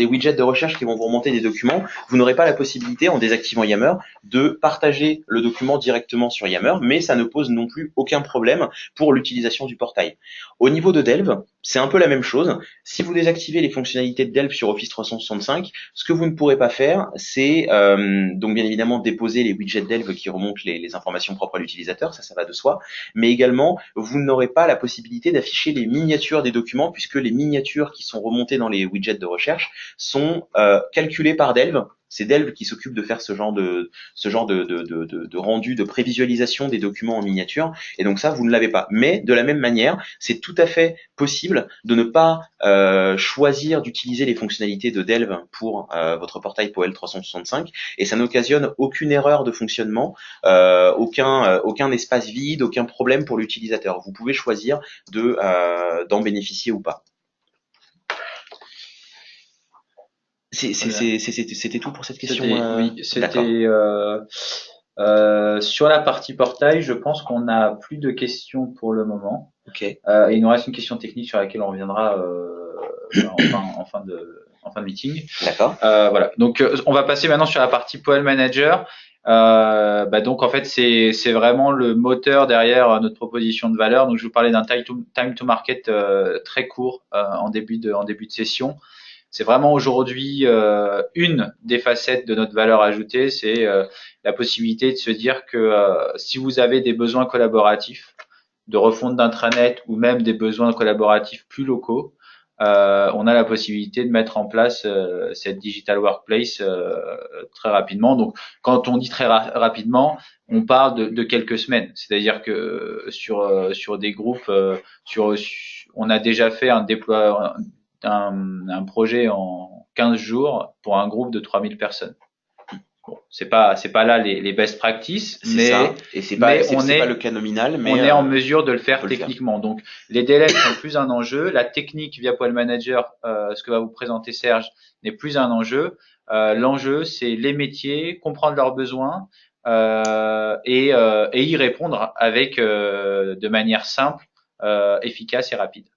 widgets de recherche qui vont vous remonter des documents, vous n'aurez pas la possibilité, en désactivant Yammer, de partager le document directement sur Yammer, mais ça ne pose non plus aucun problème pour l'utilisation du portail. Au niveau de Delve, c'est un peu la même chose. Si vous désactivez les fonctionnalités de Delve sur Office 365, ce que vous ne pourrez pas faire, c'est donc bien évidemment déposer les widgets Delve qui remontent les informations propres à l'utilisateur, ça va de soi, mais également vous n'aurez pas la possibilité d'afficher les miniatures des documents, puisque les miniatures qui sont remontées dans les widgets de recherche sont calculées par Delve. C'est Delve qui s'occupe de faire ce genre de rendu, de prévisualisation des documents en miniature, et donc ça, vous ne l'avez pas. Mais de la même manière, c'est tout à fait possible de ne pas choisir d'utiliser les fonctionnalités de Delve pour votre portail POEL 365, et ça n'occasionne aucune erreur de fonctionnement, aucun espace vide, aucun problème pour l'utilisateur. Vous pouvez choisir d'en bénéficier ou pas. C'était tout pour cette question. Oui, c'était sur la partie portail. Je pense qu'on n'a plus de questions pour le moment. Ok. Et il nous reste une question technique sur laquelle on reviendra en fin de meeting. D'accord. Voilà. Donc on va passer maintenant sur la partie POEL Manager. Donc en fait c'est vraiment le moteur derrière notre proposition de valeur. Donc je vous parlais d'un time to market très court en début de session. C'est vraiment aujourd'hui une des facettes de notre valeur ajoutée, c'est la possibilité de se dire que si vous avez des besoins collaboratifs de refonte d'intranet ou même des besoins collaboratifs plus locaux, on a la possibilité de mettre en place cette digital workplace très rapidement. Donc, quand on dit très rapidement, on parle de quelques semaines. C'est-à-dire que sur des groupes, on a déjà fait un projet en 15 jours pour un groupe de 3000 personnes. Bon, c'est pas là les best practices, mais c'est pas le cas nominal, mais on est en mesure de le faire techniquement. Donc les délais sont plus un enjeu, la technique via POEL Manager, ce que va vous présenter Serge, n'est plus un enjeu. L'enjeu, c'est les métiers, comprendre leurs besoins et y répondre avec de manière simple, efficace et rapide.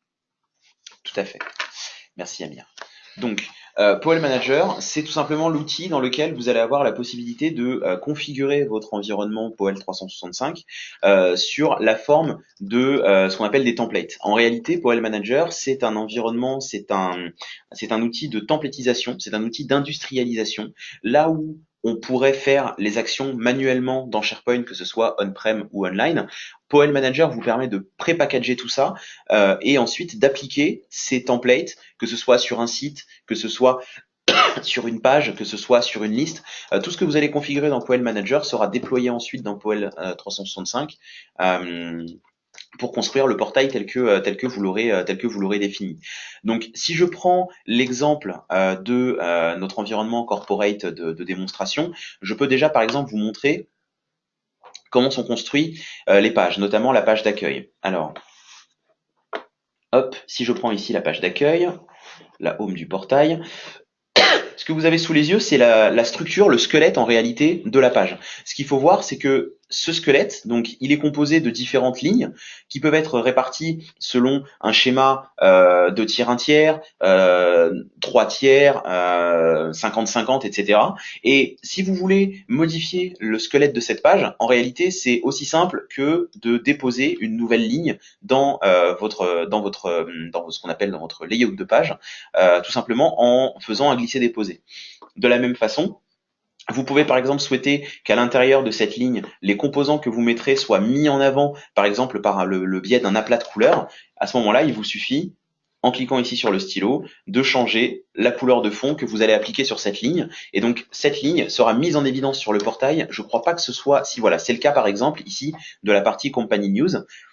Tout à fait. Merci Amir. Donc, POEL Manager, c'est tout simplement l'outil dans lequel vous allez avoir la possibilité de configurer votre environnement POEL 365 sur la forme de ce qu'on appelle des templates. En réalité, POEL Manager, c'est un environnement, c'est un outil de templatisation, c'est un outil d'industrialisation, là où on pourrait faire les actions manuellement dans SharePoint, que ce soit on-prem ou online. POEL Manager vous permet de pré-packager tout ça et ensuite d'appliquer ces templates, que ce soit sur un site, que ce soit sur une page, que ce soit sur une liste. Tout ce que vous allez configurer dans POEL Manager sera déployé ensuite dans POEL 365 pour construire le portail tel que vous l'aurez défini. Donc, si je prends l'exemple de notre environnement corporate de démonstration, je peux déjà, par exemple, vous montrer comment sont construits les pages, notamment la page d'accueil. Alors, hop, si je prends ici la page d'accueil, la home du portail, ce que vous avez sous les yeux, c'est la structure, le squelette en réalité de la page. Ce qu'il faut voir, c'est que ce squelette, donc, il est composé de différentes lignes qui peuvent être réparties selon un schéma 2 tiers, 1 tiers, 3 tiers, 50-50, etc. Et si vous voulez modifier le squelette de cette page, en réalité, c'est aussi simple que de déposer une nouvelle ligne dans ce qu'on appelle dans votre layout de page, tout simplement en faisant un glisser-déposer. De la même façon, vous pouvez par exemple souhaiter qu'à l'intérieur de cette ligne, les composants que vous mettrez soient mis en avant, par exemple par le biais d'un aplat de couleur. À ce moment-là, il vous suffit, en cliquant ici sur le stylo, de changer la couleur de fond que vous allez appliquer sur cette ligne. Et donc, cette ligne sera mise en évidence sur le portail. Je ne crois pas que ce soit... Si voilà, c'est le cas par exemple ici de la partie Company News.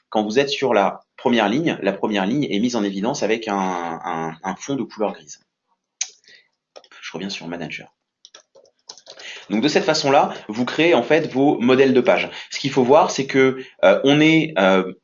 Quand vous êtes sur la première ligne est mise en évidence avec un fond de couleur grise. Je reviens sur Manager. Donc de cette façon-là, vous créez en fait vos modèles de page. Ce qu'il faut voir, c'est que on est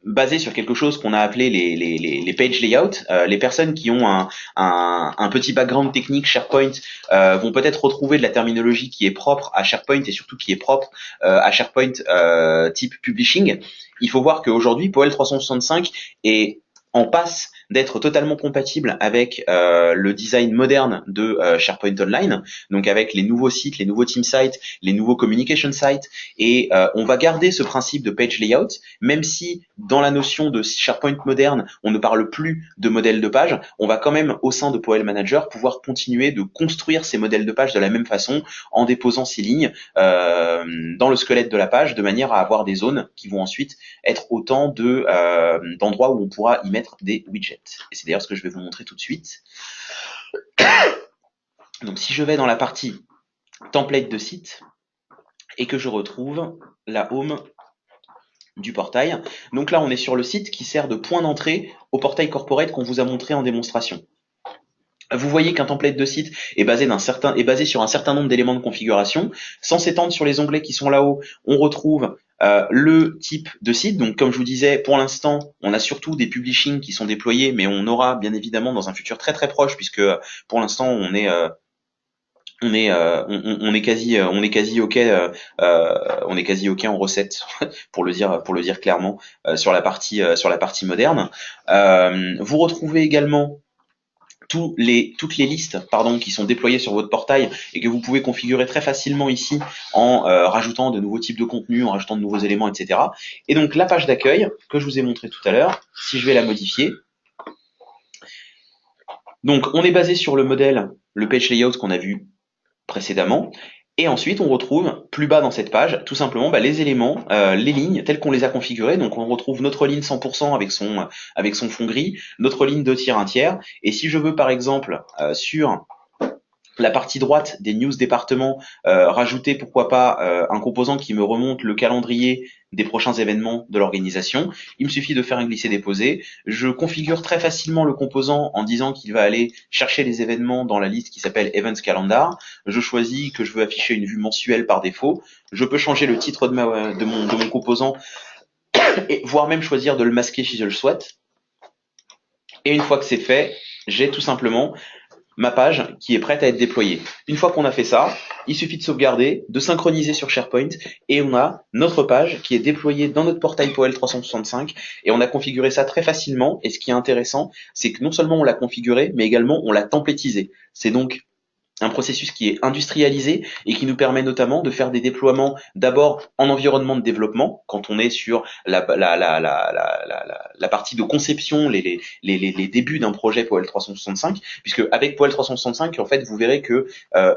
basé sur quelque chose qu'on a appelé les page layout. Les personnes qui ont un petit background technique SharePoint vont peut-être retrouver de la terminologie qui est propre à SharePoint et surtout qui est propre à SharePoint type publishing. Il faut voir qu'aujourd'hui, POEL 365 est en passe d'être totalement compatible avec le design moderne de SharePoint Online, donc avec les nouveaux sites, les nouveaux team sites, les nouveaux communication sites, et on va garder ce principe de page layout, même si dans la notion de SharePoint moderne, on ne parle plus de modèle de page, on va quand même au sein de Powell Manager pouvoir continuer de construire ces modèles de page de la même façon en déposant ces lignes dans le squelette de la page de manière à avoir des zones qui vont ensuite être autant d'endroits où on pourra y mettre des widgets. Et c'est d'ailleurs ce que je vais vous montrer tout de suite. Donc si je vais dans la partie template de site et que je retrouve la home du portail, donc là on est sur le site qui sert de point d'entrée au portail corporate qu'on vous a montré en démonstration. Vous voyez qu'un template de site est basé sur un certain nombre d'éléments de configuration. Sans s'étendre sur les onglets qui sont là-haut, on retrouve le type de site. Donc comme je vous disais, pour l'instant, on a surtout des publishing qui sont déployés, mais on aura bien évidemment dans un futur très très proche, puisque pour l'instant on est quasi ok en recette pour le dire clairement sur la partie moderne. Vous retrouvez également toutes les listes qui sont déployées sur votre portail et que vous pouvez configurer très facilement ici en rajoutant de nouveaux types de contenus, en rajoutant de nouveaux éléments, etc. Et donc la page d'accueil que je vous ai montré tout à l'heure, si je vais la modifier, donc on est basé sur le modèle, le page layout qu'on a vu précédemment. Et ensuite, on retrouve plus bas dans cette page, tout simplement les éléments, les lignes telles qu'on les a configurées. Donc, on retrouve notre ligne 100% avec son fond gris, notre ligne 2 tiers 1 tiers. Et si je veux, par exemple, sur la partie droite des news départements, rajouter pourquoi pas un composant qui me remonte le calendrier des prochains événements de l'organisation, il me suffit de faire un glisser-déposer. Je configure très facilement le composant en disant qu'il va aller chercher les événements dans la liste qui s'appelle Events Calendar. Je choisis que je veux afficher une vue mensuelle par défaut. Je peux changer le titre de mon composant et voire même choisir de le masquer si je le souhaite. Et une fois que c'est fait, j'ai tout simplement ma page qui est prête à être déployée. Une fois qu'on a fait ça, il suffit de sauvegarder, de synchroniser sur SharePoint et on a notre page qui est déployée dans notre portail Powell 365 et on a configuré ça très facilement. Et ce qui est intéressant, c'est que non seulement on l'a configuré, mais également on l'a templatisé. C'est donc un processus qui est industrialisé et qui nous permet notamment de faire des déploiements d'abord en environnement de développement, quand on est sur la partie de conception, les débuts d'un projet Powell 365, puisque avec Powell 365, en fait, vous verrez que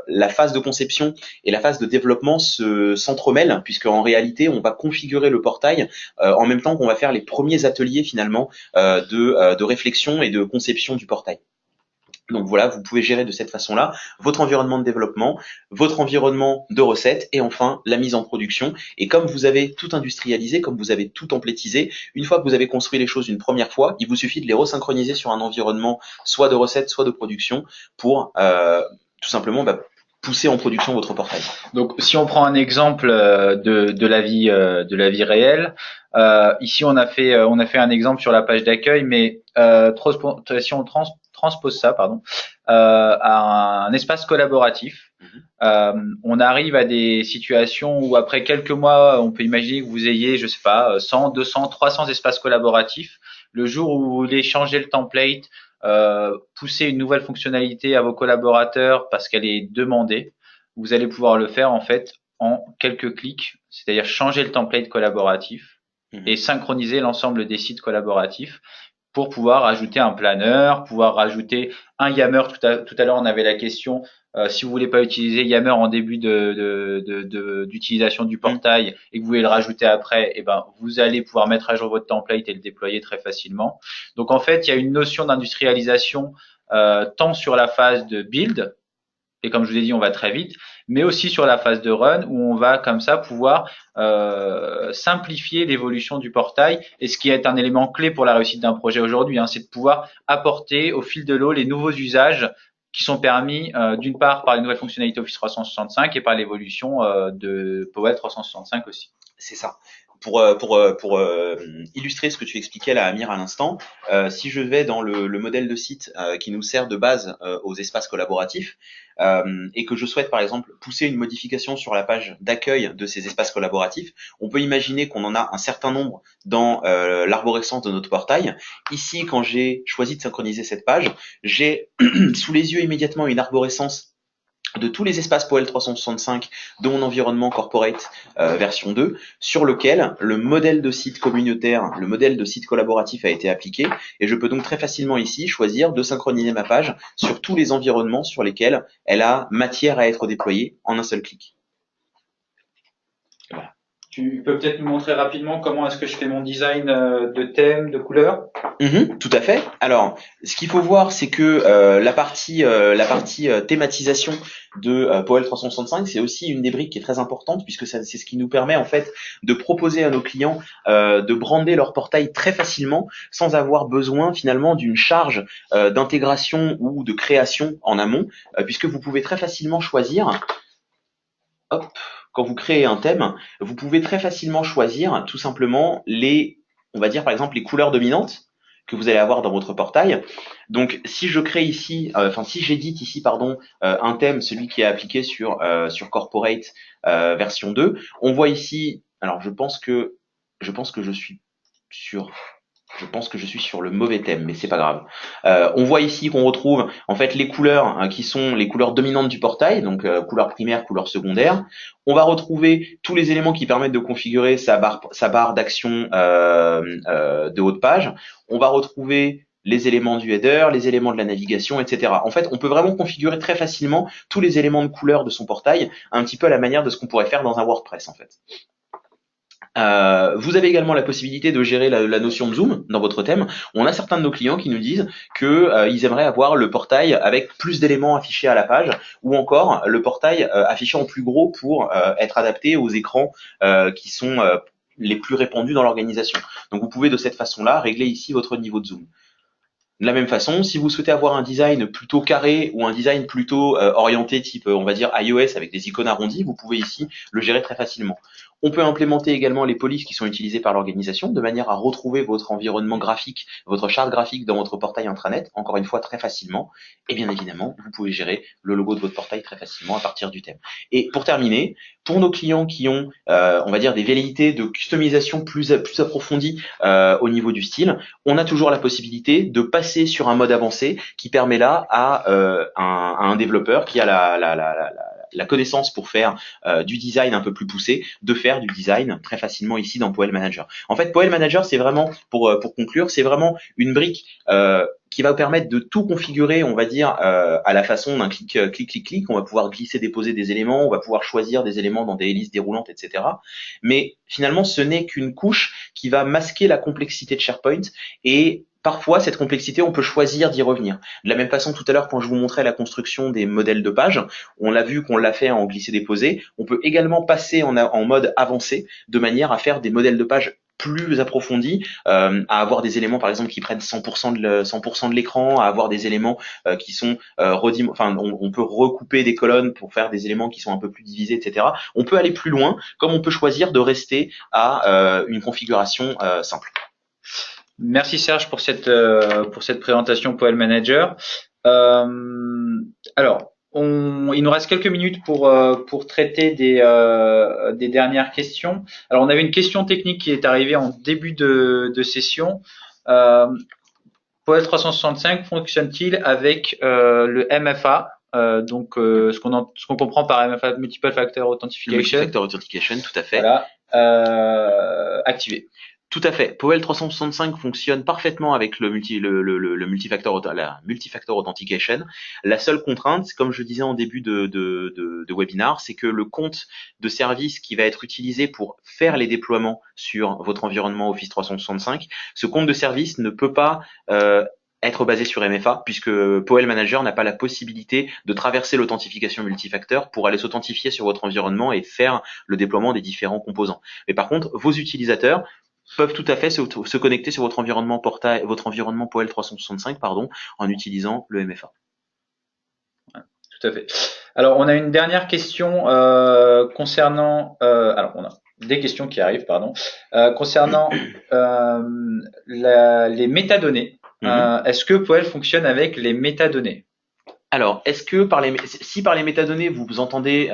la phase de conception et la phase de développement s'entremêlent, puisque en réalité, on va configurer le portail en même temps qu'on va faire les premiers ateliers finalement de réflexion et de conception du portail. Donc voilà, vous pouvez gérer de cette façon-là votre environnement de développement, votre environnement de recettes et enfin la mise en production. Et comme vous avez tout industrialisé, comme vous avez tout templétisé, une fois que vous avez construit les choses une première fois, il vous suffit de les resynchroniser sur un environnement soit de recettes, soit de production pour tout simplement pousser en production votre portail. Donc, si on prend un exemple de la vie réelle, ici on a fait un exemple sur la page d'accueil, mais si on transpose ça, à un espace collaboratif, on arrive à des situations où après quelques mois, on peut imaginer que vous ayez, je sais pas, 100, 200, 300 espaces collaboratifs. Le jour où vous voulez changer le template, pousser une nouvelle fonctionnalité à vos collaborateurs parce qu'elle est demandée, vous allez pouvoir le faire en fait en quelques clics, c'est-à-dire changer le template collaboratif et synchroniser l'ensemble des sites collaboratifs pour pouvoir ajouter un planeur, pouvoir rajouter un Yammer. Tout à l'heure, on avait la question, si vous voulez pas utiliser Yammer en début d'utilisation du portail et que vous voulez le rajouter après, eh ben, vous allez pouvoir mettre à jour votre template et le déployer très facilement. Donc, en fait, il y a une notion d'industrialisation tant sur la phase de build, et comme je vous ai dit, on va très vite, mais aussi sur la phase de run où on va comme ça pouvoir simplifier l'évolution du portail. Et ce qui est un élément clé pour la réussite d'un projet aujourd'hui, c'est de pouvoir apporter au fil de l'eau les nouveaux usages qui sont permis d'une part par les nouvelles fonctionnalités Office 365 et par l'évolution de Powell 365 aussi. C'est ça. pour illustrer ce que tu expliquais là, Amir, à l'instant, si je vais dans le modèle de site qui nous sert de base aux espaces collaboratifs, et que je souhaite par exemple pousser une modification sur la page d'accueil de ces espaces collaboratifs, on peut imaginer qu'on en a un certain nombre dans l'arborescence de notre portail. Ici, quand j'ai choisi de synchroniser cette page, j'ai sous les yeux immédiatement une arborescence de tous les espaces POEL 365 de mon environnement corporate version 2, sur lequel le modèle de site communautaire, le modèle de site collaboratif a été appliqué, et je peux donc très facilement ici choisir de synchroniser ma page sur tous les environnements sur lesquels elle a matière à être déployée en un seul clic. Voilà. Tu peux peut-être nous montrer rapidement comment est-ce que je fais mon design de thème, de couleur? Tout à fait. Alors, ce qu'il faut voir, c'est que la partie thématisation de POEL 365, c'est aussi une des briques qui est très importante, puisque c'est ce qui nous permet en fait de proposer à nos clients de brander leur portail très facilement, sans avoir besoin finalement d'une charge d'intégration ou de création en amont, puisque vous pouvez très facilement choisir. Hop. Quand vous créez un thème, vous pouvez très facilement choisir tout simplement on va dire par exemple les couleurs dominantes que vous allez avoir dans votre portail. Donc si je crée ici, si j'édite ici un thème, celui qui est appliqué sur Corporate version 2, on voit ici, alors je pense que je suis sur le mauvais thème, mais c'est pas grave. On voit ici qu'on retrouve en fait les couleurs qui sont les couleurs dominantes du portail, donc couleur primaire, couleur secondaire. On va retrouver tous les éléments qui permettent de configurer sa barre d'action de haut de page. On va retrouver les éléments du header, les éléments de la navigation, etc. En fait, on peut vraiment configurer très facilement tous les éléments de couleur de son portail, un petit peu à la manière de ce qu'on pourrait faire dans un WordPress en fait. Vous avez également la possibilité de gérer la notion de zoom dans votre thème. On a certains de nos clients qui nous disent que ils aimeraient avoir le portail avec plus d'éléments affichés à la page, ou encore le portail affiché en plus gros pour être adapté aux écrans qui sont les plus répandus dans l'organisation. Donc vous pouvez de cette façon-là régler ici votre niveau de zoom. De la même façon, si vous souhaitez avoir un design plutôt carré ou un design plutôt orienté type, on va dire iOS avec des icônes arrondies, vous pouvez ici le gérer très facilement. On peut implémenter également les polices qui sont utilisées par l'organisation de manière à retrouver votre environnement graphique, votre charte graphique dans votre portail intranet, encore une fois très facilement. Et bien évidemment, vous pouvez gérer le logo de votre portail très facilement à partir du thème. Et pour terminer, pour nos clients qui ont, on va dire, des velléités de customisation plus approfondies au niveau du style, on a toujours la possibilité de passer sur un mode avancé qui permet là à un développeur qui a la connaissance pour faire du design un peu plus poussé, de faire du design très facilement ici dans POEL Manager. En fait, POEL Manager, c'est vraiment, pour conclure, c'est vraiment une brique qui va vous permettre de tout configurer, on va dire, à la façon d'un clic. On va pouvoir glisser, déposer des éléments, on va pouvoir choisir des éléments dans des listes déroulantes, etc. Mais finalement, ce n'est qu'une couche qui va masquer la complexité de SharePoint, et parfois, cette complexité, on peut choisir d'y revenir. De la même façon, tout à l'heure, quand je vous montrais la construction des modèles de page, on l'a vu qu'on l'a fait en glisser-déposer. On peut également passer en mode avancé, de manière à faire des modèles de page plus approfondis, à avoir des éléments par exemple qui prennent 100% de l'écran, à avoir des éléments qui sont on peut recouper des colonnes pour faire des éléments qui sont un peu plus divisés, etc. On peut aller plus loin, comme on peut choisir de rester à une configuration simple. Merci Serge pour cette présentation POEL Manager. Alors, il nous reste quelques minutes pour traiter des dernières questions. Alors, on avait une question technique qui est arrivée en début de session. POEL 365 fonctionne-t-il avec le MFA? Donc, ce qu'on comprend par MFA, Multiple Factor Authentication. Multiple Factor Authentication, tout à fait. Voilà, activé. Tout à fait. POEL 365 fonctionne parfaitement avec la multifactor authentication. La seule contrainte, comme je disais en début de webinar, c'est que le compte de service qui va être utilisé pour faire les déploiements sur votre environnement Office 365, ce compte de service ne peut pas être basé sur MFA, puisque POEL Manager n'a pas la possibilité de traverser l'authentification multifacteur pour aller s'authentifier sur votre environnement et faire le déploiement des différents composants. Mais par contre, vos utilisateurs peuvent tout à fait se connecter sur votre environnement POEL 365 en utilisant le MFA. Tout à fait. Alors, on a une dernière question concernant. Alors, des questions qui arrivent, pardon, concernant les métadonnées. Est-ce que Poel fonctionne avec les métadonnées? Alors, est-ce que si par les métadonnées vous entendez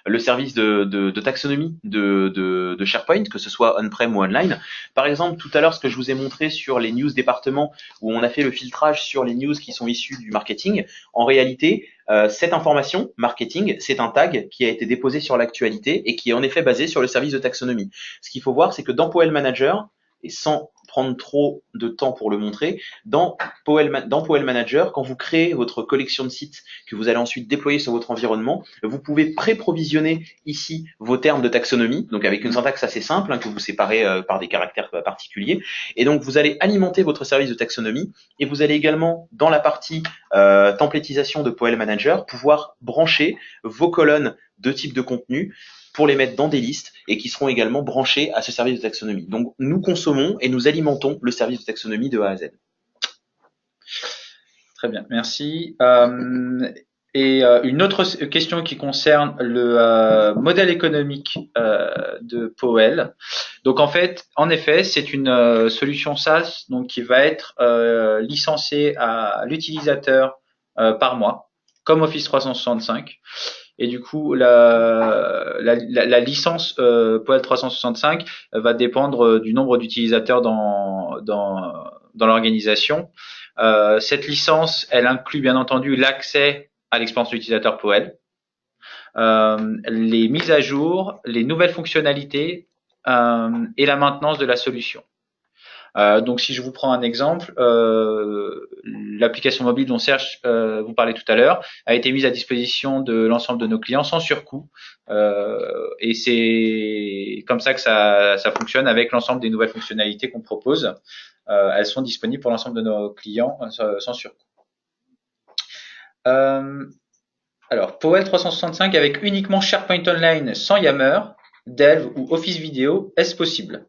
le service de taxonomie de SharePoint, que ce soit on-prem ou online, par exemple tout à l'heure ce que je vous ai montré sur les news départements où on a fait le filtrage sur les news qui sont issues du marketing, en réalité cette information marketing, c'est un tag qui a été déposé sur l'actualité et qui est en effet basé sur le service de taxonomie. Ce qu'il faut voir, c'est que dans Poel Manager, et sans prendre trop de temps pour le montrer, dans Poel Manager, quand vous créez votre collection de sites que vous allez ensuite déployer sur votre environnement, vous pouvez pré-provisionner ici vos termes de taxonomie, donc avec une syntaxe assez simple, que vous séparez par des caractères particuliers. Et donc, vous allez alimenter votre service de taxonomie et vous allez également, dans la partie templétisation de Poel Manager, pouvoir brancher vos colonnes de type de contenu pour les mettre dans des listes et qui seront également branchés à ce service de taxonomie. Donc, nous consommons et nous alimentons le service de taxonomie de A à Z. Très bien, merci. Une autre question qui concerne le modèle économique de Poel. Donc en effet, c'est une solution SaaS donc qui va être licenciée à l'utilisateur par mois, comme Office 365. Et du coup, la licence Poel 365 va dépendre du nombre d'utilisateurs dans l'organisation. Cette licence, elle inclut bien entendu l'accès à l'expérience utilisateur Poel, les mises à jour, les nouvelles fonctionnalités et la maintenance de la solution. Donc si je vous prends un exemple, l'application mobile dont Serge vous parlait tout à l'heure a été mise à disposition de l'ensemble de nos clients sans surcoût, et c'est comme ça que ça fonctionne avec l'ensemble des nouvelles fonctionnalités qu'on propose. Elles sont disponibles pour l'ensemble de nos clients sans surcoût. Alors, Poel 365 avec uniquement SharePoint Online sans Yammer, Delve ou Office Video, est-ce possible?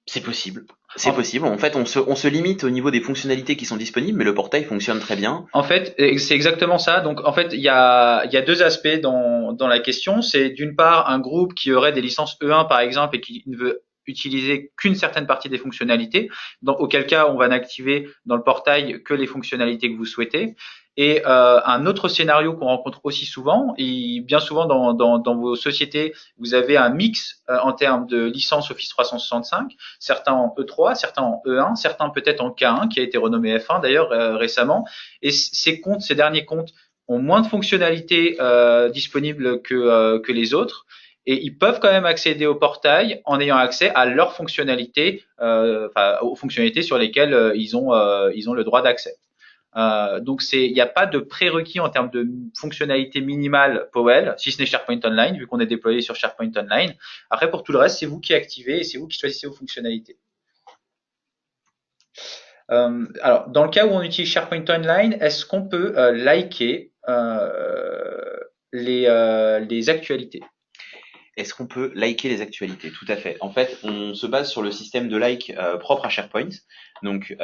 C'est possible. C'est possible. En fait, on se limite au niveau des fonctionnalités qui sont disponibles, mais le portail fonctionne très bien. En fait, c'est exactement ça. Donc, en fait, il y a deux aspects dans la question. C'est d'une part un groupe qui aurait des licences E1 par exemple et qui ne veut utiliser qu'une certaine partie des fonctionnalités, auquel cas on va n'activer dans le portail que les fonctionnalités que vous souhaitez. Et un autre scénario qu'on rencontre aussi souvent, et bien souvent dans vos sociétés, vous avez un mix en termes de licence Office 365, certains en E3, certains en E1, certains peut-être en K1, qui a été renommé F1 d'ailleurs récemment. Et ces derniers comptes ont moins de fonctionnalités disponibles que les autres. Et ils peuvent quand même accéder au portail en ayant accès à leurs fonctionnalités, aux fonctionnalités sur lesquelles ils ont le droit d'accès. Donc il n'y a pas de prérequis en termes de fonctionnalité minimale Poel, si ce n'est SharePoint Online, vu qu'on est déployé sur SharePoint Online. Après, pour tout le reste, c'est vous qui activez et c'est vous qui choisissez vos fonctionnalités. Alors, dans le cas où on utilise SharePoint Online, est-ce qu'on peut liker les actualités? Est-ce qu'on peut liker les actualités? Tout à fait. En fait, on se base sur le système de like propre à SharePoint. Donc,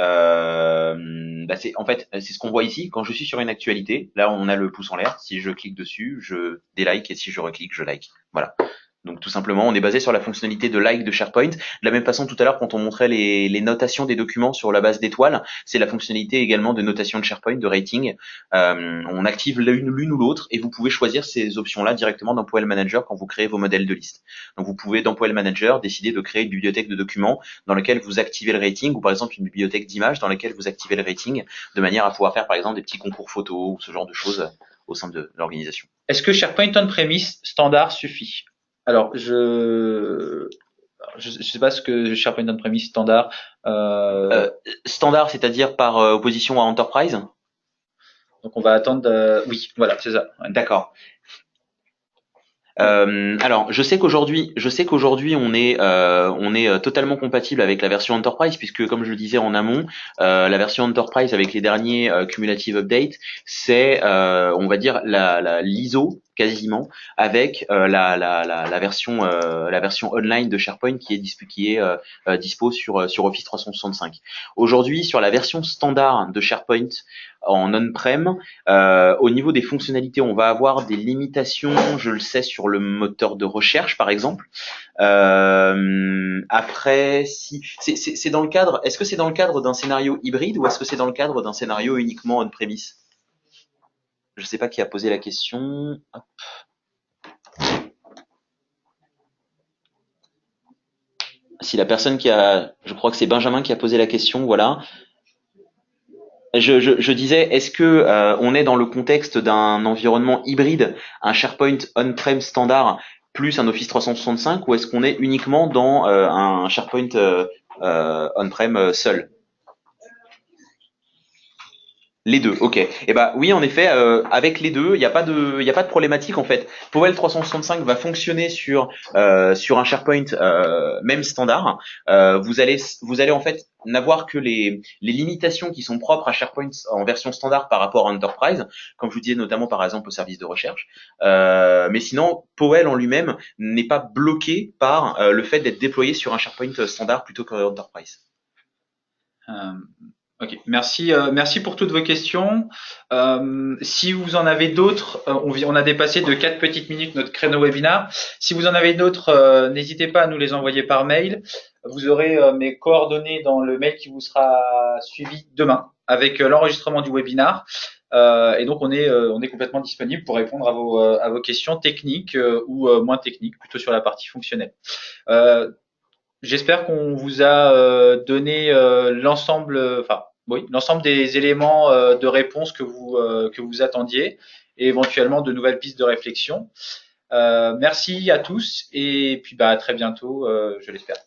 c'est ce qu'on voit ici. Quand je suis sur une actualité, là, on a le pouce en l'air. Si je clique dessus, je délike et si je reclique, je like. Voilà. Donc tout simplement, on est basé sur la fonctionnalité de like de SharePoint. De la même façon, tout à l'heure, quand on montrait les notations des documents sur la base d'étoiles, c'est la fonctionnalité également de notation de SharePoint, de rating. On active l'une ou l'autre et vous pouvez choisir ces options-là directement dans Poel Manager quand vous créez vos modèles de liste. Donc vous pouvez dans Poel Manager décider de créer une bibliothèque de documents dans laquelle vous activez le rating ou par exemple une bibliothèque d'images dans laquelle vous activez le rating de manière à pouvoir faire par exemple des petits concours photos ou ce genre de choses au sein de l'organisation. Est-ce que SharePoint on-premise standard suffit? Alors, je sais pas ce que SharePoint on-premise standard. Standard, c'est-à-dire par opposition à Enterprise. Donc on va attendre. Oui, voilà, c'est ça. Ouais. D'accord. Alors, je sais qu'aujourd'hui, on est totalement compatible avec la version Enterprise, puisque comme je le disais en amont, la version Enterprise avec les derniers cumulative updates, c'est, on va dire, l'ISO quasiment, avec la version online de SharePoint qui est dispo sur Office 365. Aujourd'hui, sur la version standard de SharePoint en on-prem, au niveau des fonctionnalités, on va avoir des limitations, je le sais, sur le moteur de recherche, par exemple. Après, si c'est dans le cadre, est-ce que c'est dans le cadre d'un scénario hybride ou est-ce que c'est dans le cadre d'un scénario uniquement on-premise? Je sais pas qui a posé la question. Hop. Si la personne je crois que c'est Benjamin qui a posé la question, voilà. Je disais, est-ce que on est dans le contexte d'un environnement hybride, un SharePoint on-prem standard plus un Office 365, ou est-ce qu'on est uniquement dans un SharePoint on-prem seul? Les deux, ok. Eh ben oui, en effet, avec les deux, il n'y a pas de problématique en fait. Powell 365 va fonctionner sur un SharePoint même standard. Vous allez en fait n'avoir que les limitations qui sont propres à SharePoint en version standard par rapport à Enterprise, comme je vous disais notamment par exemple au service de recherche. Mais sinon, Powell en lui-même n'est pas bloqué par le fait d'être déployé sur un SharePoint standard plutôt qu'Enterprise. Ok, merci pour toutes vos questions. Si vous en avez d'autres, on a dépassé de 4 petites minutes notre créneau webinar. Si vous en avez d'autres, n'hésitez pas à nous les envoyer par mail. Vous aurez mes coordonnées dans le mail qui vous sera suivi demain avec l'enregistrement du webinar. Et donc on est complètement disponible pour répondre à vos questions techniques ou moins techniques, plutôt sur la partie fonctionnelle. J'espère qu'on vous a donné l'ensemble des éléments de réponse que vous attendiez et éventuellement de nouvelles pistes de réflexion. Merci à tous et puis à très bientôt, je l'espère.